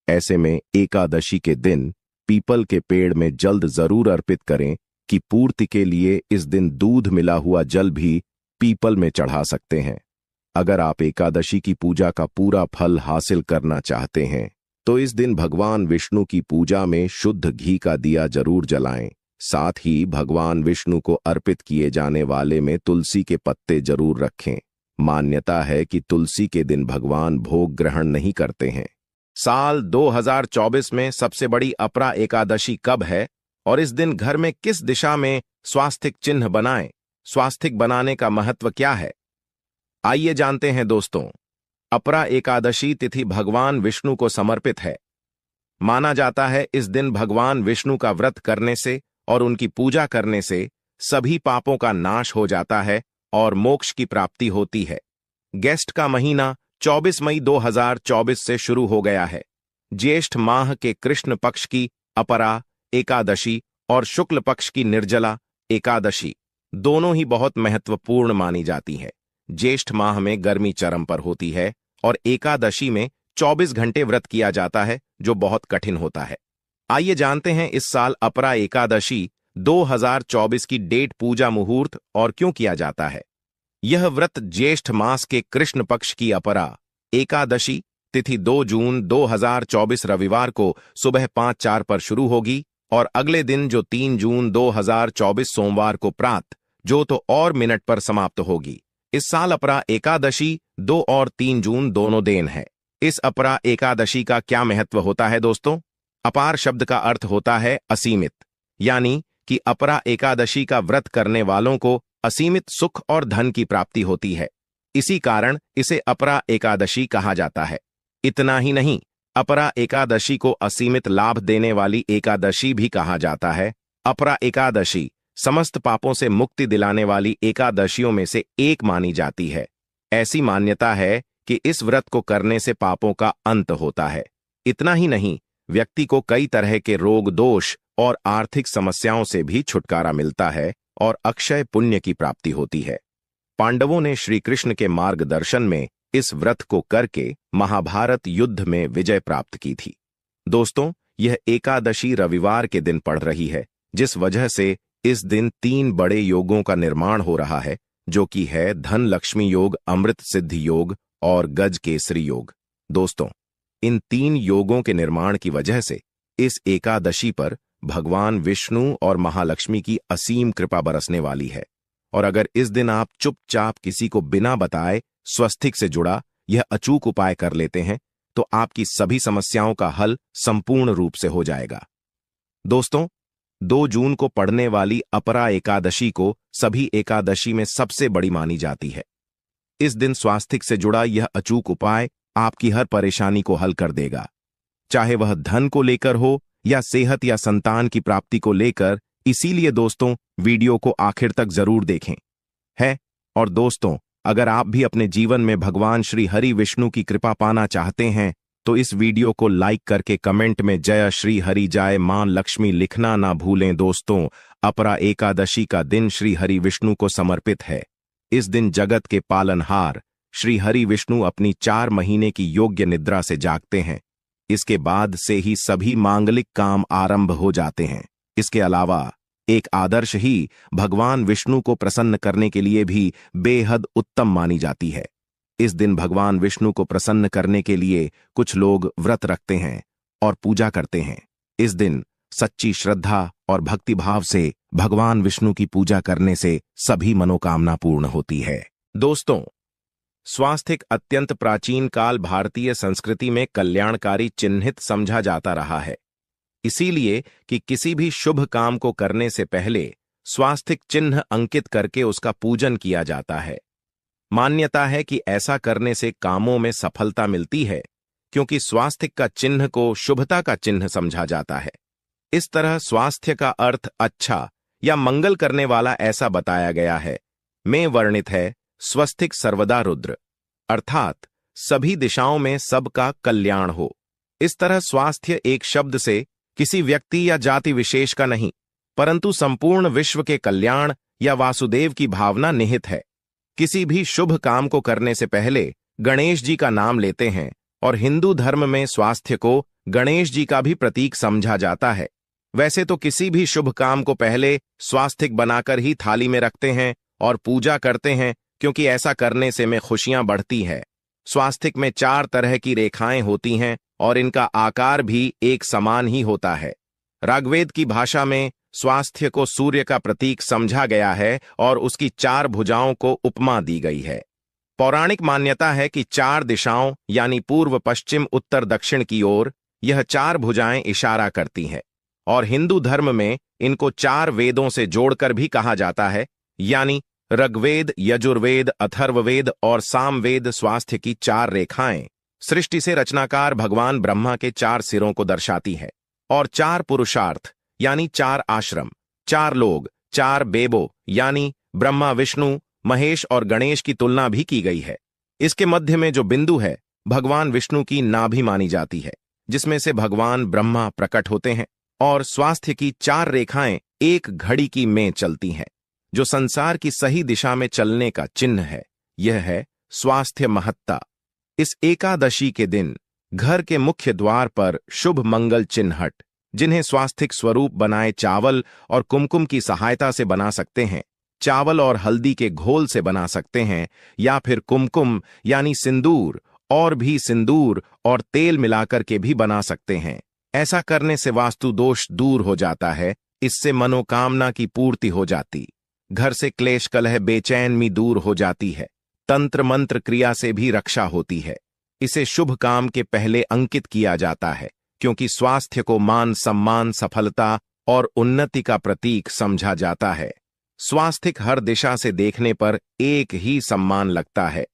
ऐसे में एकादशी के दिन पीपल के पेड़ में जल्द जरूर अर्पित करें कि पूर्ति के लिए इस दिन दूध मिला हुआ जल भी पीपल में चढ़ा सकते हैं। अगर आप एकादशी की पूजा का पूरा फल हासिल करना चाहते हैं तो इस दिन भगवान विष्णु की पूजा में शुद्ध घी का दिया जरूर जलाएं। साथ ही भगवान विष्णु को अर्पित किए जाने वाले में तुलसी के पत्ते जरूर रखें। मान्यता है कि तुलसी के दिन भगवान भोग ग्रहण नहीं करते हैं। साल 2024 में सबसे बड़ी अपरा एकादशी कब है और इस दिन घर में किस दिशा में स्वास्तिक चिन्ह बनाएं? स्वास्तिक बनाने का महत्व क्या है? आइए जानते हैं दोस्तों। अपरा एकादशी तिथि भगवान विष्णु को समर्पित है। माना जाता है इस दिन भगवान विष्णु का व्रत करने से और उनकी पूजा करने से सभी पापों का नाश हो जाता है और मोक्ष की प्राप्ति होती है। ज्येष्ठ का महीना 24 मई 2024 से शुरू हो गया है। ज्येष्ठ माह के कृष्ण पक्ष की अपरा एकादशी और शुक्ल पक्ष की निर्जला एकादशी दोनों ही बहुत महत्वपूर्ण मानी जाती है। ज्येष्ठ माह में गर्मी चरम पर होती है और एकादशी में 24 घंटे व्रत किया जाता है जो बहुत कठिन होता है। आइए जानते हैं इस साल अपरा एकादशी 2024 की डेट, पूजा, मुहूर्त और क्यों किया जाता है। यह व्रत ज्येष्ठ मास के कृष्ण पक्ष की अपरा एकादशी तिथि 2 जून 2024 रविवार को सुबह 5:04 पर शुरू होगी और अगले दिन जो 3 जून 2024 सोमवार को प्रातः जो तो और मिनट पर समाप्त होगी। इस साल अपरा एकादशी 2 और 3 जून दोनों दिन है। इस अपरा एकादशी का क्या महत्व होता है दोस्तों? अपार शब्द का अर्थ होता है असीमित, यानी कि अपरा एकादशी का व्रत करने वालों को असीमित सुख और धन की प्राप्ति होती है। इसी कारण इसे अपरा एकादशी कहा जाता है। इतना ही नहीं, अपरा एकादशी को असीमित लाभ देने वाली एकादशी भी कहा जाता है। अपरा एकादशी समस्त पापों से मुक्ति दिलाने वाली एकादशियों में से एक मानी जाती है। ऐसी मान्यता है कि इस व्रत को करने से पापों का अंत होता है। इतना ही नहीं, व्यक्ति को कई तरह के रोग, दोष और आर्थिक समस्याओं से भी छुटकारा मिलता है और अक्षय पुण्य की प्राप्ति होती है। पांडवों ने श्री कृष्ण के मार्गदर्शन में इस व्रत को करके महाभारत युद्ध में विजय प्राप्त की थी। दोस्तों, यह एकादशी रविवार के दिन पड़ रही है, जिस वजह से इस दिन 3 बड़े योगों का निर्माण हो रहा है, जो कि है धन लक्ष्मी योग, अमृत सिद्धि योग और गज केसरी योग। दोस्तों, इन 3 योगों के निर्माण की वजह से इस एकादशी पर भगवान विष्णु और महालक्ष्मी की असीम कृपा बरसने वाली है। और अगर इस दिन आप चुपचाप किसी को बिना बताए स्वास्तिक से जुड़ा यह अचूक उपाय कर लेते हैं तो आपकी सभी समस्याओं का हल संपूर्ण रूप से हो जाएगा। दोस्तों, 2 जून को पड़ने वाली अपरा एकादशी को सभी एकादशी में सबसे बड़ी मानी जाती है। इस दिन स्वास्तिक से जुड़ा यह अचूक उपाय आपकी हर परेशानी को हल कर देगा, चाहे वह धन को लेकर हो या सेहत या संतान की प्राप्ति को लेकर। इसीलिए दोस्तों, वीडियो को आखिर तक जरूर देखें है। और दोस्तों, अगर आप भी अपने जीवन में भगवान श्री हरि विष्णु की कृपा पाना चाहते हैं तो इस वीडियो को लाइक करके कमेंट में जय श्री हरि जय मां लक्ष्मी लिखना ना भूलें। दोस्तों, अपरा एकादशी का दिन श्री हरि विष्णु को समर्पित है। इस दिन जगत के पालनहार श्री हरि विष्णु अपनी 4 महीने की योग्य निद्रा से जागते हैं। इसके बाद से ही सभी मांगलिक काम आरंभ हो जाते हैं। इसके अलावा एक आदर्श ही भगवान विष्णु को प्रसन्न करने के लिए भी बेहद उत्तम मानी जाती है। इस दिन भगवान विष्णु को प्रसन्न करने के लिए कुछ लोग व्रत रखते हैं और पूजा करते हैं। इस दिन सच्ची श्रद्धा और भक्तिभाव से भगवान विष्णु की पूजा करने से सभी मनोकामना पूर्ण होती है। दोस्तों, स्वास्तिक अत्यंत प्राचीन काल भारतीय संस्कृति में कल्याणकारी चिन्हित समझा जाता रहा है। इसीलिए कि किसी भी शुभ काम को करने से पहले स्वास्तिक चिन्ह अंकित करके उसका पूजन किया जाता है। मान्यता है कि ऐसा करने से कामों में सफलता मिलती है, क्योंकि स्वास्तिक का चिन्ह को शुभता का चिन्ह समझा जाता है। इस तरह स्वास्थ्य का अर्थ अच्छा या मंगल करने वाला ऐसा बताया गया है। में वर्णित है स्वस्तिक सर्वदा रुद्र, अर्थात सभी दिशाओं में सबका कल्याण हो। इस तरह स्वास्थ्य एक शब्द से किसी व्यक्ति या जाति विशेष का नहीं, परंतु संपूर्ण विश्व के कल्याण या वासुदेव की भावना निहित है। किसी भी शुभ काम को करने से पहले गणेश जी का नाम लेते हैं और हिंदू धर्म में स्वास्थ्य को गणेश जी का भी प्रतीक समझा जाता है। वैसे तो किसी भी शुभ काम को पहले स्वास्तिक बनाकर ही थाली में रखते हैं और पूजा करते हैं, क्योंकि ऐसा करने से में खुशियां बढ़ती है। स्वास्तिक में 4 तरह की रेखाएं होती हैं और इनका आकार भी एक समान ही होता है। ऋग्वेद की भाषा में स्वास्थ्य को सूर्य का प्रतीक समझा गया है और उसकी 4 भुजाओं को उपमा दी गई है। पौराणिक मान्यता है कि 4 दिशाओं यानी पूर्व, पश्चिम, उत्तर, दक्षिण की ओर यह 4 भुजाएं इशारा करती हैं और हिंदू धर्म में इनको 4 वेदों से जोड़कर भी कहा जाता है, यानी ऋग्वेद, यजुर्वेद, अथर्ववेद और सामवेद स्वास्थ्य की 4 रेखाएं सृष्टि से रचनाकार भगवान ब्रह्मा के 4 सिरों को दर्शाती है और 4 पुरुषार्थ यानी 4 आश्रम, 4 लोग, 4 बेबो यानी ब्रह्मा, विष्णु, महेश और गणेश की तुलना भी की गई है। इसके मध्य में जो बिंदु है भगवान विष्णु की नाभि मानी जाती है, जिसमें से भगवान ब्रह्मा प्रकट होते हैं और स्वास्थ्य की 4 रेखाएं एक घड़ी की में चलती हैं, जो संसार की सही दिशा में चलने का चिन्ह है। यह है स्वास्थ्य महत्ता। इस एकादशी के दिन घर के मुख्य द्वार पर शुभ मंगल चिन्हट, जिन्हें स्वास्थिक स्वरूप बनाए चावल और कुमकुम की सहायता से बना सकते हैं, चावल और हल्दी के घोल से बना सकते हैं, या फिर कुमकुम यानी सिंदूर और भी सिंदूर और तेल मिलाकर के भी बना सकते हैं। ऐसा करने से वास्तु दोष दूर हो जाता है, इससे मनोकामना की पूर्ति हो जाती, घर से क्लेश कलह बेचैनी दूर हो जाती है, तंत्र मंत्र क्रिया से भी रक्षा होती है। इसे शुभ काम के पहले अंकित किया जाता है, क्योंकि स्वास्थ्य को मान सम्मान, सफलता और उन्नति का प्रतीक समझा जाता है। स्वास्थिक हर दिशा से देखने पर एक ही सम्मान लगता है।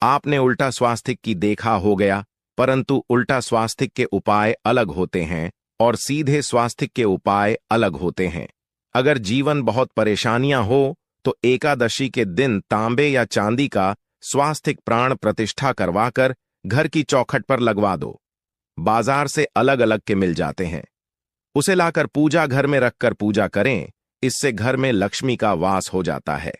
आपने उल्टा स्वास्थिक की देखा हो गया, परंतु उल्टा स्वास्थिक के उपाय अलग होते हैं और सीधे स्वास्थिक के उपाय अलग होते हैं। अगर जीवन बहुत परेशानियां हो तो एकादशी के दिन तांबे या चांदी का स्वास्थिक प्राण प्रतिष्ठा करवाकर घर की चौखट पर लगवा दो। बाजार से अलग अलग के मिल जाते हैं। उसे लाकर पूजा घर में रखकर पूजा करें, इससे घर में लक्ष्मी का वास हो जाता है।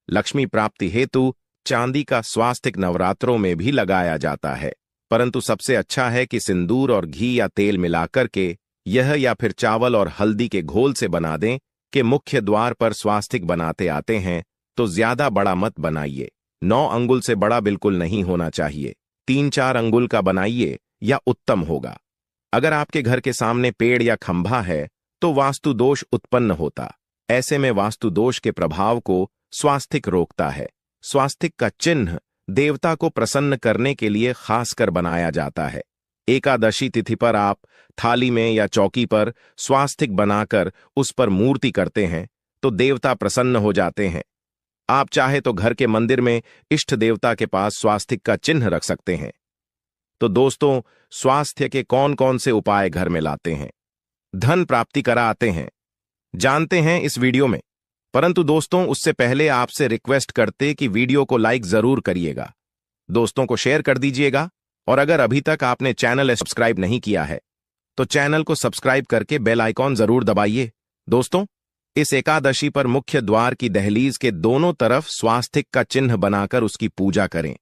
लक्ष्मी प्राप्ति हेतु चांदी का स्वास्तिक नवरात्रों में भी लगाया जाता है, परंतु सबसे अच्छा है कि सिंदूर और घी या तेल मिलाकर के यह या फिर चावल और हल्दी के घोल से बना दें कि मुख्य द्वार पर स्वास्तिक बनाते आते हैं तो ज्यादा बड़ा मत बनाइए। 9 अंगुल से बड़ा बिल्कुल नहीं होना चाहिए। 3-4 अंगुल का बनाइए या उत्तम होगा। अगर आपके घर के सामने पेड़ या खंभा है तो वास्तु दोष उत्पन्न होता। ऐसे में वास्तु दोष के प्रभाव को स्वास्तिक रोकता है। स्वास्तिक का चिन्ह देवता को प्रसन्न करने के लिए खासकर बनाया जाता है। एकादशी तिथि पर आप थाली में या चौकी पर स्वास्तिक बनाकर उस पर मूर्ति करते हैं तो देवता प्रसन्न हो जाते हैं। आप चाहे तो घर के मंदिर में इष्ट देवता के पास स्वास्तिक का चिन्ह रख सकते हैं। तो दोस्तों, स्वास्थ्य के कौन कौन से उपाय घर में लाते हैं, धन प्राप्ति करा आते हैं, जानते हैं इस वीडियो में। परंतु दोस्तों, उससे पहले आपसे रिक्वेस्ट करते कि वीडियो को लाइक जरूर करिएगा, दोस्तों को शेयर कर दीजिएगा, और अगर अभी तक आपने चैनल सब्सक्राइब नहीं किया है तो चैनल को सब्सक्राइब करके बेल आइकॉन जरूर दबाइए। दोस्तों, इस एकादशी पर मुख्य द्वार की दहलीज के दोनों तरफ स्वास्तिक का चिन्ह बनाकर उसकी पूजा करें।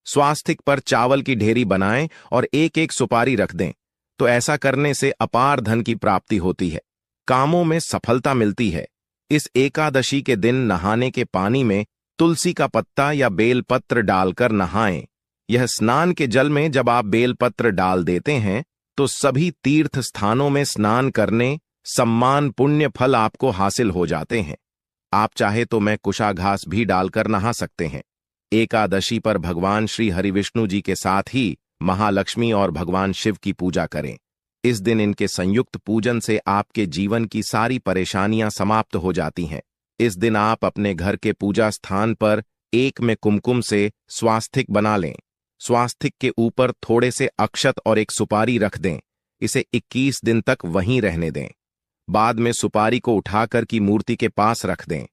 स्वास्तिक पर चावल की ढेरी बनाएं और एक एक सुपारी रख दें, तो ऐसा करने से अपार धन की प्राप्ति होती है, कामों में सफलता मिलती है। इस एकादशी के दिन नहाने के पानी में तुलसी का पत्ता या बेलपत्र डालकर नहाएं। यह स्नान के जल में जब आप बेलपत्र डाल देते हैं तो सभी तीर्थ स्थानों में स्नान करने सम्मान पुण्य फल आपको हासिल हो जाते हैं। आप चाहे तो मैं कुशाघास भी डालकर नहा सकते हैं। एकादशी पर भगवान श्री हरिविष्णु जी के साथ ही महालक्ष्मी और भगवान शिव की पूजा करें। इस दिन इनके संयुक्त पूजन से आपके जीवन की सारी परेशानियां समाप्त हो जाती हैं। इस दिन आप अपने घर के पूजा स्थान पर एक में कुमकुम से स्वास्तिक बना लें। स्वास्तिक के ऊपर थोड़े से अक्षत और एक सुपारी रख दें। इसे 21 दिन तक वहीं रहने दें। बाद में सुपारी को उठाकर की मूर्ति के पास रख दें।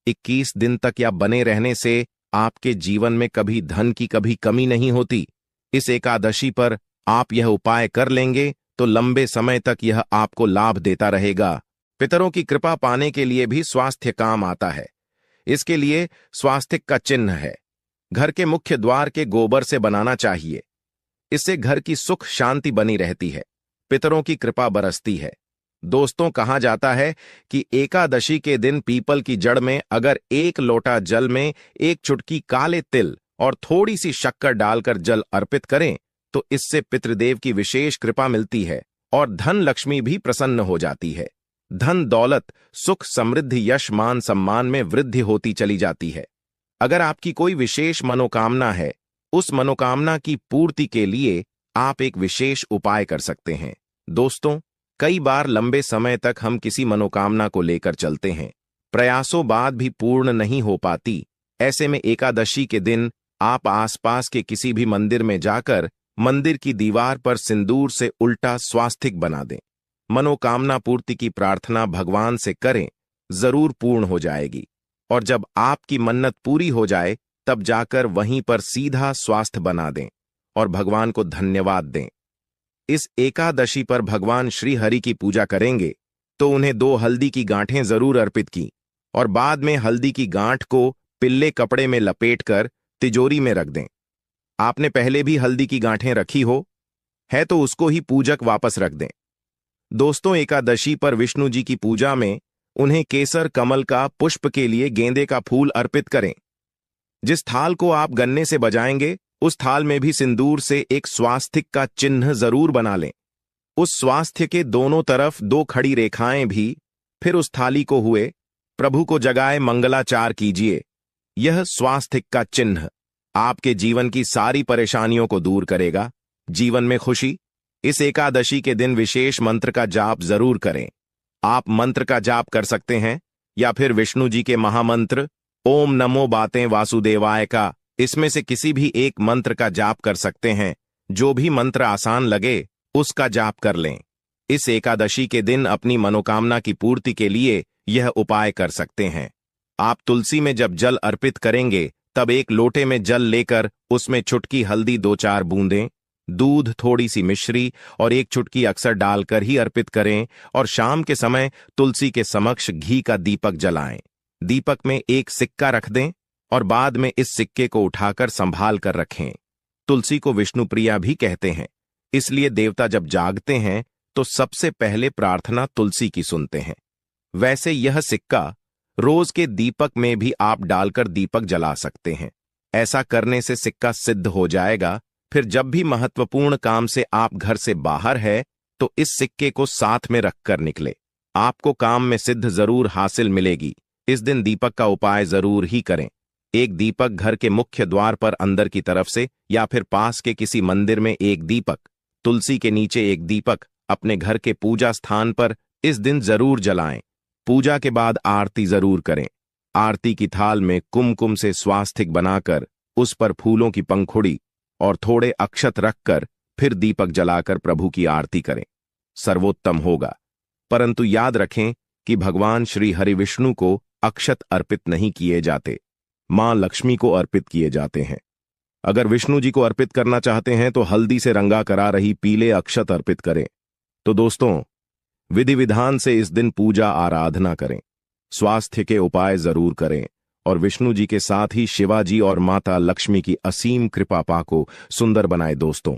21 दिन तक या बने रहने से आपके जीवन में कभी धन की कभी कमी नहीं होती। इस एकादशी पर आप यह उपाय कर लेंगे तो लंबे समय तक यह आपको लाभ देता रहेगा। पितरों की कृपा पाने के लिए भी स्वास्थ्य काम आता है। इसके लिए स्वास्तिक का चिन्ह है। घर के मुख्य द्वार के गोबर से बनाना चाहिए। इससे घर की सुख शांति बनी रहती है। पितरों की कृपा बरसती है। दोस्तों, कहा जाता है कि एकादशी के दिन पीपल की जड़ में अगर 1 लोटा जल में 1 चुटकी काले तिल और थोड़ी सी शक्कर डालकर जल अर्पित करें तो इससे पितृदेव की विशेष कृपा मिलती है और धन लक्ष्मी भी प्रसन्न हो जाती है। धन दौलत, सुख, समृद्धि, यश, मान, सम्मान में वृद्धि होती चली जाती है। अगर आपकी कोई विशेष मनोकामना है, उस मनोकामना की पूर्ति के लिए आप एक विशेष उपाय कर सकते हैं। दोस्तों, कई बार लंबे समय तक हम किसी मनोकामना को लेकर चलते हैं, प्रयासों बाद भी पूर्ण नहीं हो पाती। ऐसे में एकादशी के दिन आप आसपास के किसी भी मंदिर में जाकर मंदिर की दीवार पर सिंदूर से उल्टा स्वास्तिक बना दें। मनोकामना पूर्ति की प्रार्थना भगवान से करें, जरूर पूर्ण हो जाएगी। और जब आपकी मन्नत पूरी हो जाए तब जाकर वहीं पर सीधा स्वास्थ्य बना दें और भगवान को धन्यवाद दें। इस एकादशी पर भगवान श्री हरि की पूजा करेंगे तो उन्हें 2 हल्दी की गांठें जरूर अर्पित की और बाद में हल्दी की गांठ को पिल्ले कपड़े में लपेटकर तिजोरी में रख दें। आपने पहले भी हल्दी की गांठें रखी है तो उसको ही पूजक वापस रख दें। दोस्तों, एकादशी पर विष्णु जी की पूजा में उन्हें केसर कमल का पुष्प के लिए गेंदे का फूल अर्पित करें। जिस थाल को आप गन्ने से बजाएंगे उस थाल में भी सिंदूर से एक स्वास्तिक का चिन्ह जरूर बना लें। उस स्वास्थ्य के दोनों तरफ 2 खड़ी रेखाएं भी। फिर उस थाली को हुए प्रभु को जगाए मंगलाचार कीजिए। यह स्वास्तिक का चिन्ह आपके जीवन की सारी परेशानियों को दूर करेगा, जीवन में खुशी। इस एकादशी के दिन विशेष मंत्र का जाप जरूर करें। आप मंत्र का जाप कर सकते हैं या फिर विष्णु जी के महामंत्र ओम नमो बातें वासुदेवाय का, इसमें से किसी भी एक मंत्र का जाप कर सकते हैं। जो भी मंत्र आसान लगे उसका जाप कर लें। इस एकादशी के दिन अपनी मनोकामना की पूर्ति के लिए यह उपाय कर सकते हैं। आप तुलसी में जब जल अर्पित करेंगे तब 1 लोटे में जल लेकर उसमें चुटकी हल्दी, 2-4 बूंदें, दूध, थोड़ी सी मिश्री और 1 चुटकी अक्सर डालकर ही अर्पित करें और शाम के समय तुलसी के समक्ष घी का दीपक जलाएं। दीपक में 1 सिक्का रख दें और बाद में इस सिक्के को उठाकर संभाल कर रखें। तुलसी को विष्णु प्रिया भी कहते हैं, इसलिए देवता जब जागते हैं तो सबसे पहले प्रार्थना तुलसी की सुनते हैं। वैसे यह सिक्का रोज के दीपक में भी आप डालकर दीपक जला सकते हैं। ऐसा करने से सिक्का सिद्ध हो जाएगा। फिर जब भी महत्वपूर्ण काम से आप घर से बाहर है तो इस सिक्के को साथ में रखकर निकले। आपको काम में सिद्ध जरूर हासिल मिलेगी। इस दिन दीपक का उपाय जरूर ही करें। 1 दीपक घर के मुख्य द्वार पर अंदर की तरफ से या फिर पास के किसी मंदिर में 1 दीपक, तुलसी के नीचे 1 दीपक अपने घर के पूजा स्थान पर इस दिन जरूर जलाएं। पूजा के बाद आरती जरूर करें। आरती की थाल में कुमकुम से स्वास्तिक बनाकर उस पर फूलों की पंखुड़ी और थोड़े अक्षत रखकर फिर दीपक जलाकर प्रभु की आरती करें, सर्वोत्तम होगा। परंतु याद रखें कि भगवान श्री हरि विष्णु को अक्षत अर्पित नहीं किए जाते, मां लक्ष्मी को अर्पित किए जाते हैं। अगर विष्णु जी को अर्पित करना चाहते हैं तो हल्दी से रंगा करा रही पीले अक्षत अर्पित करें। तो दोस्तों, विधि विधान से इस दिन पूजा आराधना करें, स्वास्थ्य के उपाय जरूर करें और विष्णु जी के साथ ही शिवाजी और माता लक्ष्मी की असीम कृपा पाको सुंदर बनाए। दोस्तों,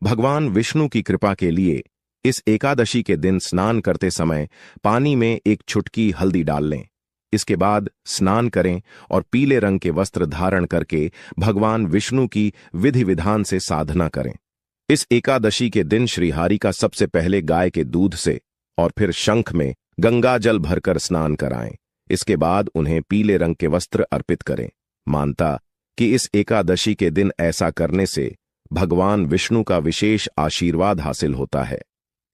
भगवान विष्णु की कृपा के लिए इस एकादशी के दिन स्नान करते समय पानी में 1 चुटकी हल्दी डाल लें। इसके बाद स्नान करें और पीले रंग के वस्त्र धारण करके भगवान विष्णु की विधि विधान से साधना करें। इस एकादशी के दिन श्रीहरि का सबसे पहले गाय के दूध से और फिर शंख में गंगा जल भरकर स्नान कराएं। इसके बाद उन्हें पीले रंग के वस्त्र अर्पित करें। मानता कि इस एकादशी के दिन ऐसा करने से भगवान विष्णु का विशेष आशीर्वाद हासिल होता है।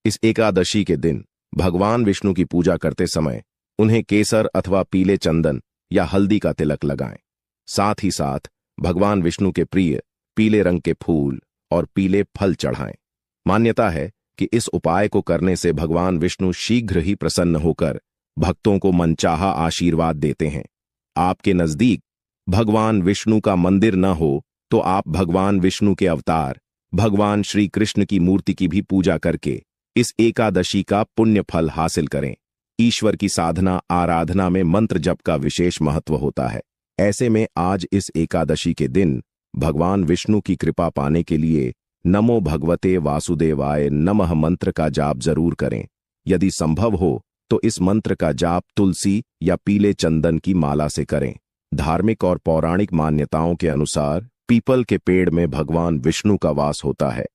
इस एकादशी के दिन भगवान विष्णु की पूजा करते समय उन्हें केसर अथवा पीले चंदन या हल्दी का तिलक लगाएं। साथ ही साथ भगवान विष्णु के प्रिय पीले रंग के फूल और पीले फल चढ़ाएं। मान्यता है कि इस उपाय को करने से भगवान विष्णु शीघ्र ही प्रसन्न होकर भक्तों को मनचाहा आशीर्वाद देते हैं। आपके नजदीक भगवान विष्णु का मंदिर न हो तो आप भगवान विष्णु के अवतार भगवान श्री कृष्ण की मूर्ति की भी पूजा करके इस एकादशी का पुण्य फल हासिल करें। ईश्वर की साधना आराधना में मंत्र जप का विशेष महत्व होता है। ऐसे में आज इस एकादशी के दिन भगवान विष्णु की कृपा पाने के लिए नमो भगवते वासुदेवाय नमः मंत्र का जाप जरूर करें। यदि संभव हो तो इस मंत्र का जाप तुलसी या पीले चंदन की माला से करें। धार्मिक और पौराणिक मान्यताओं के अनुसार पीपल के पेड़ में भगवान विष्णु का वास होता है।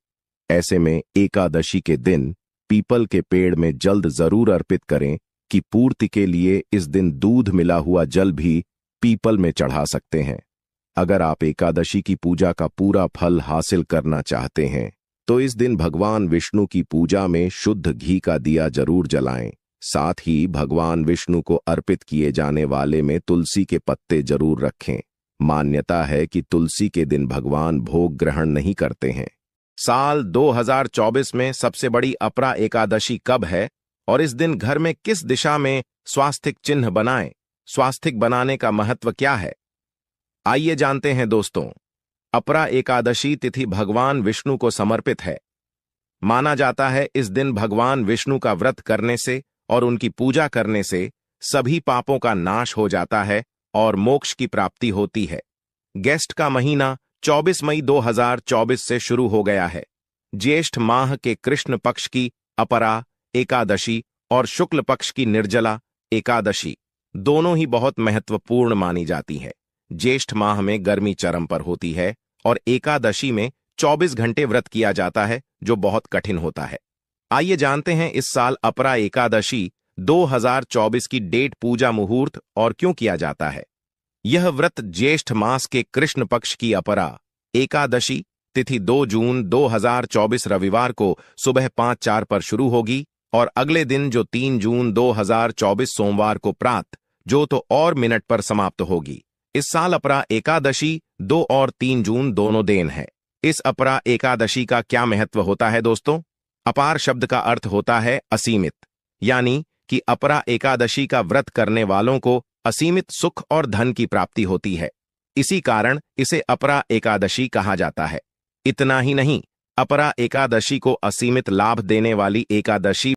ऐसे में एकादशी के दिन पीपल के पेड़ में जल्द जरूर अर्पित करें कि पूर्ति के लिए इस दिन दूध मिला हुआ जल भी पीपल में चढ़ा सकते हैं। अगर आप एकादशी की पूजा का पूरा फल हासिल करना चाहते हैं तो इस दिन भगवान विष्णु की पूजा में शुद्ध घी का दिया जरूर जलाएं। साथ ही भगवान विष्णु को अर्पित किए जाने वाले में तुलसी के पत्ते जरूर रखें। मान्यता है कि तुलसी के दिन भगवान भोग ग्रहण नहीं करते हैं। साल 2024 में सबसे बड़ी अपरा एकादशी कब है और इस दिन घर में किस दिशा में स्वास्तिक चिन्ह बनाएं? स्वास्तिक बनाने का महत्व क्या है? आइए जानते हैं दोस्तों। अपरा एकादशी तिथि भगवान विष्णु को समर्पित है। माना जाता है इस दिन भगवान विष्णु का व्रत करने से और उनकी पूजा करने से सभी पापों का नाश हो जाता है और मोक्ष की प्राप्ति होती है। ज्येष्ठ का महीना 24 मई 2024 से शुरू हो गया है। ज्येष्ठ माह के कृष्ण पक्ष की अपरा एकादशी और शुक्ल पक्ष की निर्जला एकादशी दोनों ही बहुत महत्वपूर्ण मानी जाती है। ज्येष्ठ माह में गर्मी चरम पर होती है और एकादशी में 24 घंटे व्रत किया जाता है जो बहुत कठिन होता है। आइए जानते हैं इस साल अपरा एकादशी 2024 की डेट, पूजा, मुहूर्त और क्यों किया जाता है। यह व्रत ज्येष्ठ मास के कृष्ण पक्ष की अपरा एकादशी तिथि 2 जून 2024 रविवार को सुबह 5:04 पर शुरू होगी और अगले दिन जो 3 जून 2024 सोमवार को प्रातः जो तो और मिनट पर समाप्त होगी। इस साल अपरा एकादशी 2 और 3 जून दोनों दिन है। इस अपरा एकादशी का क्या महत्व होता है दोस्तों? अपार शब्द का अर्थ होता है असीमित, यानी कि अपरा एकादशी का व्रत करने वालों को असीमित सुख और धन की प्राप्ति होती है। इसी कारण इसे अपरा एकादशी कहा जाता है। इतना ही नहीं, अपरा एकादशी को असीमित लाभ देने वाली एकादशी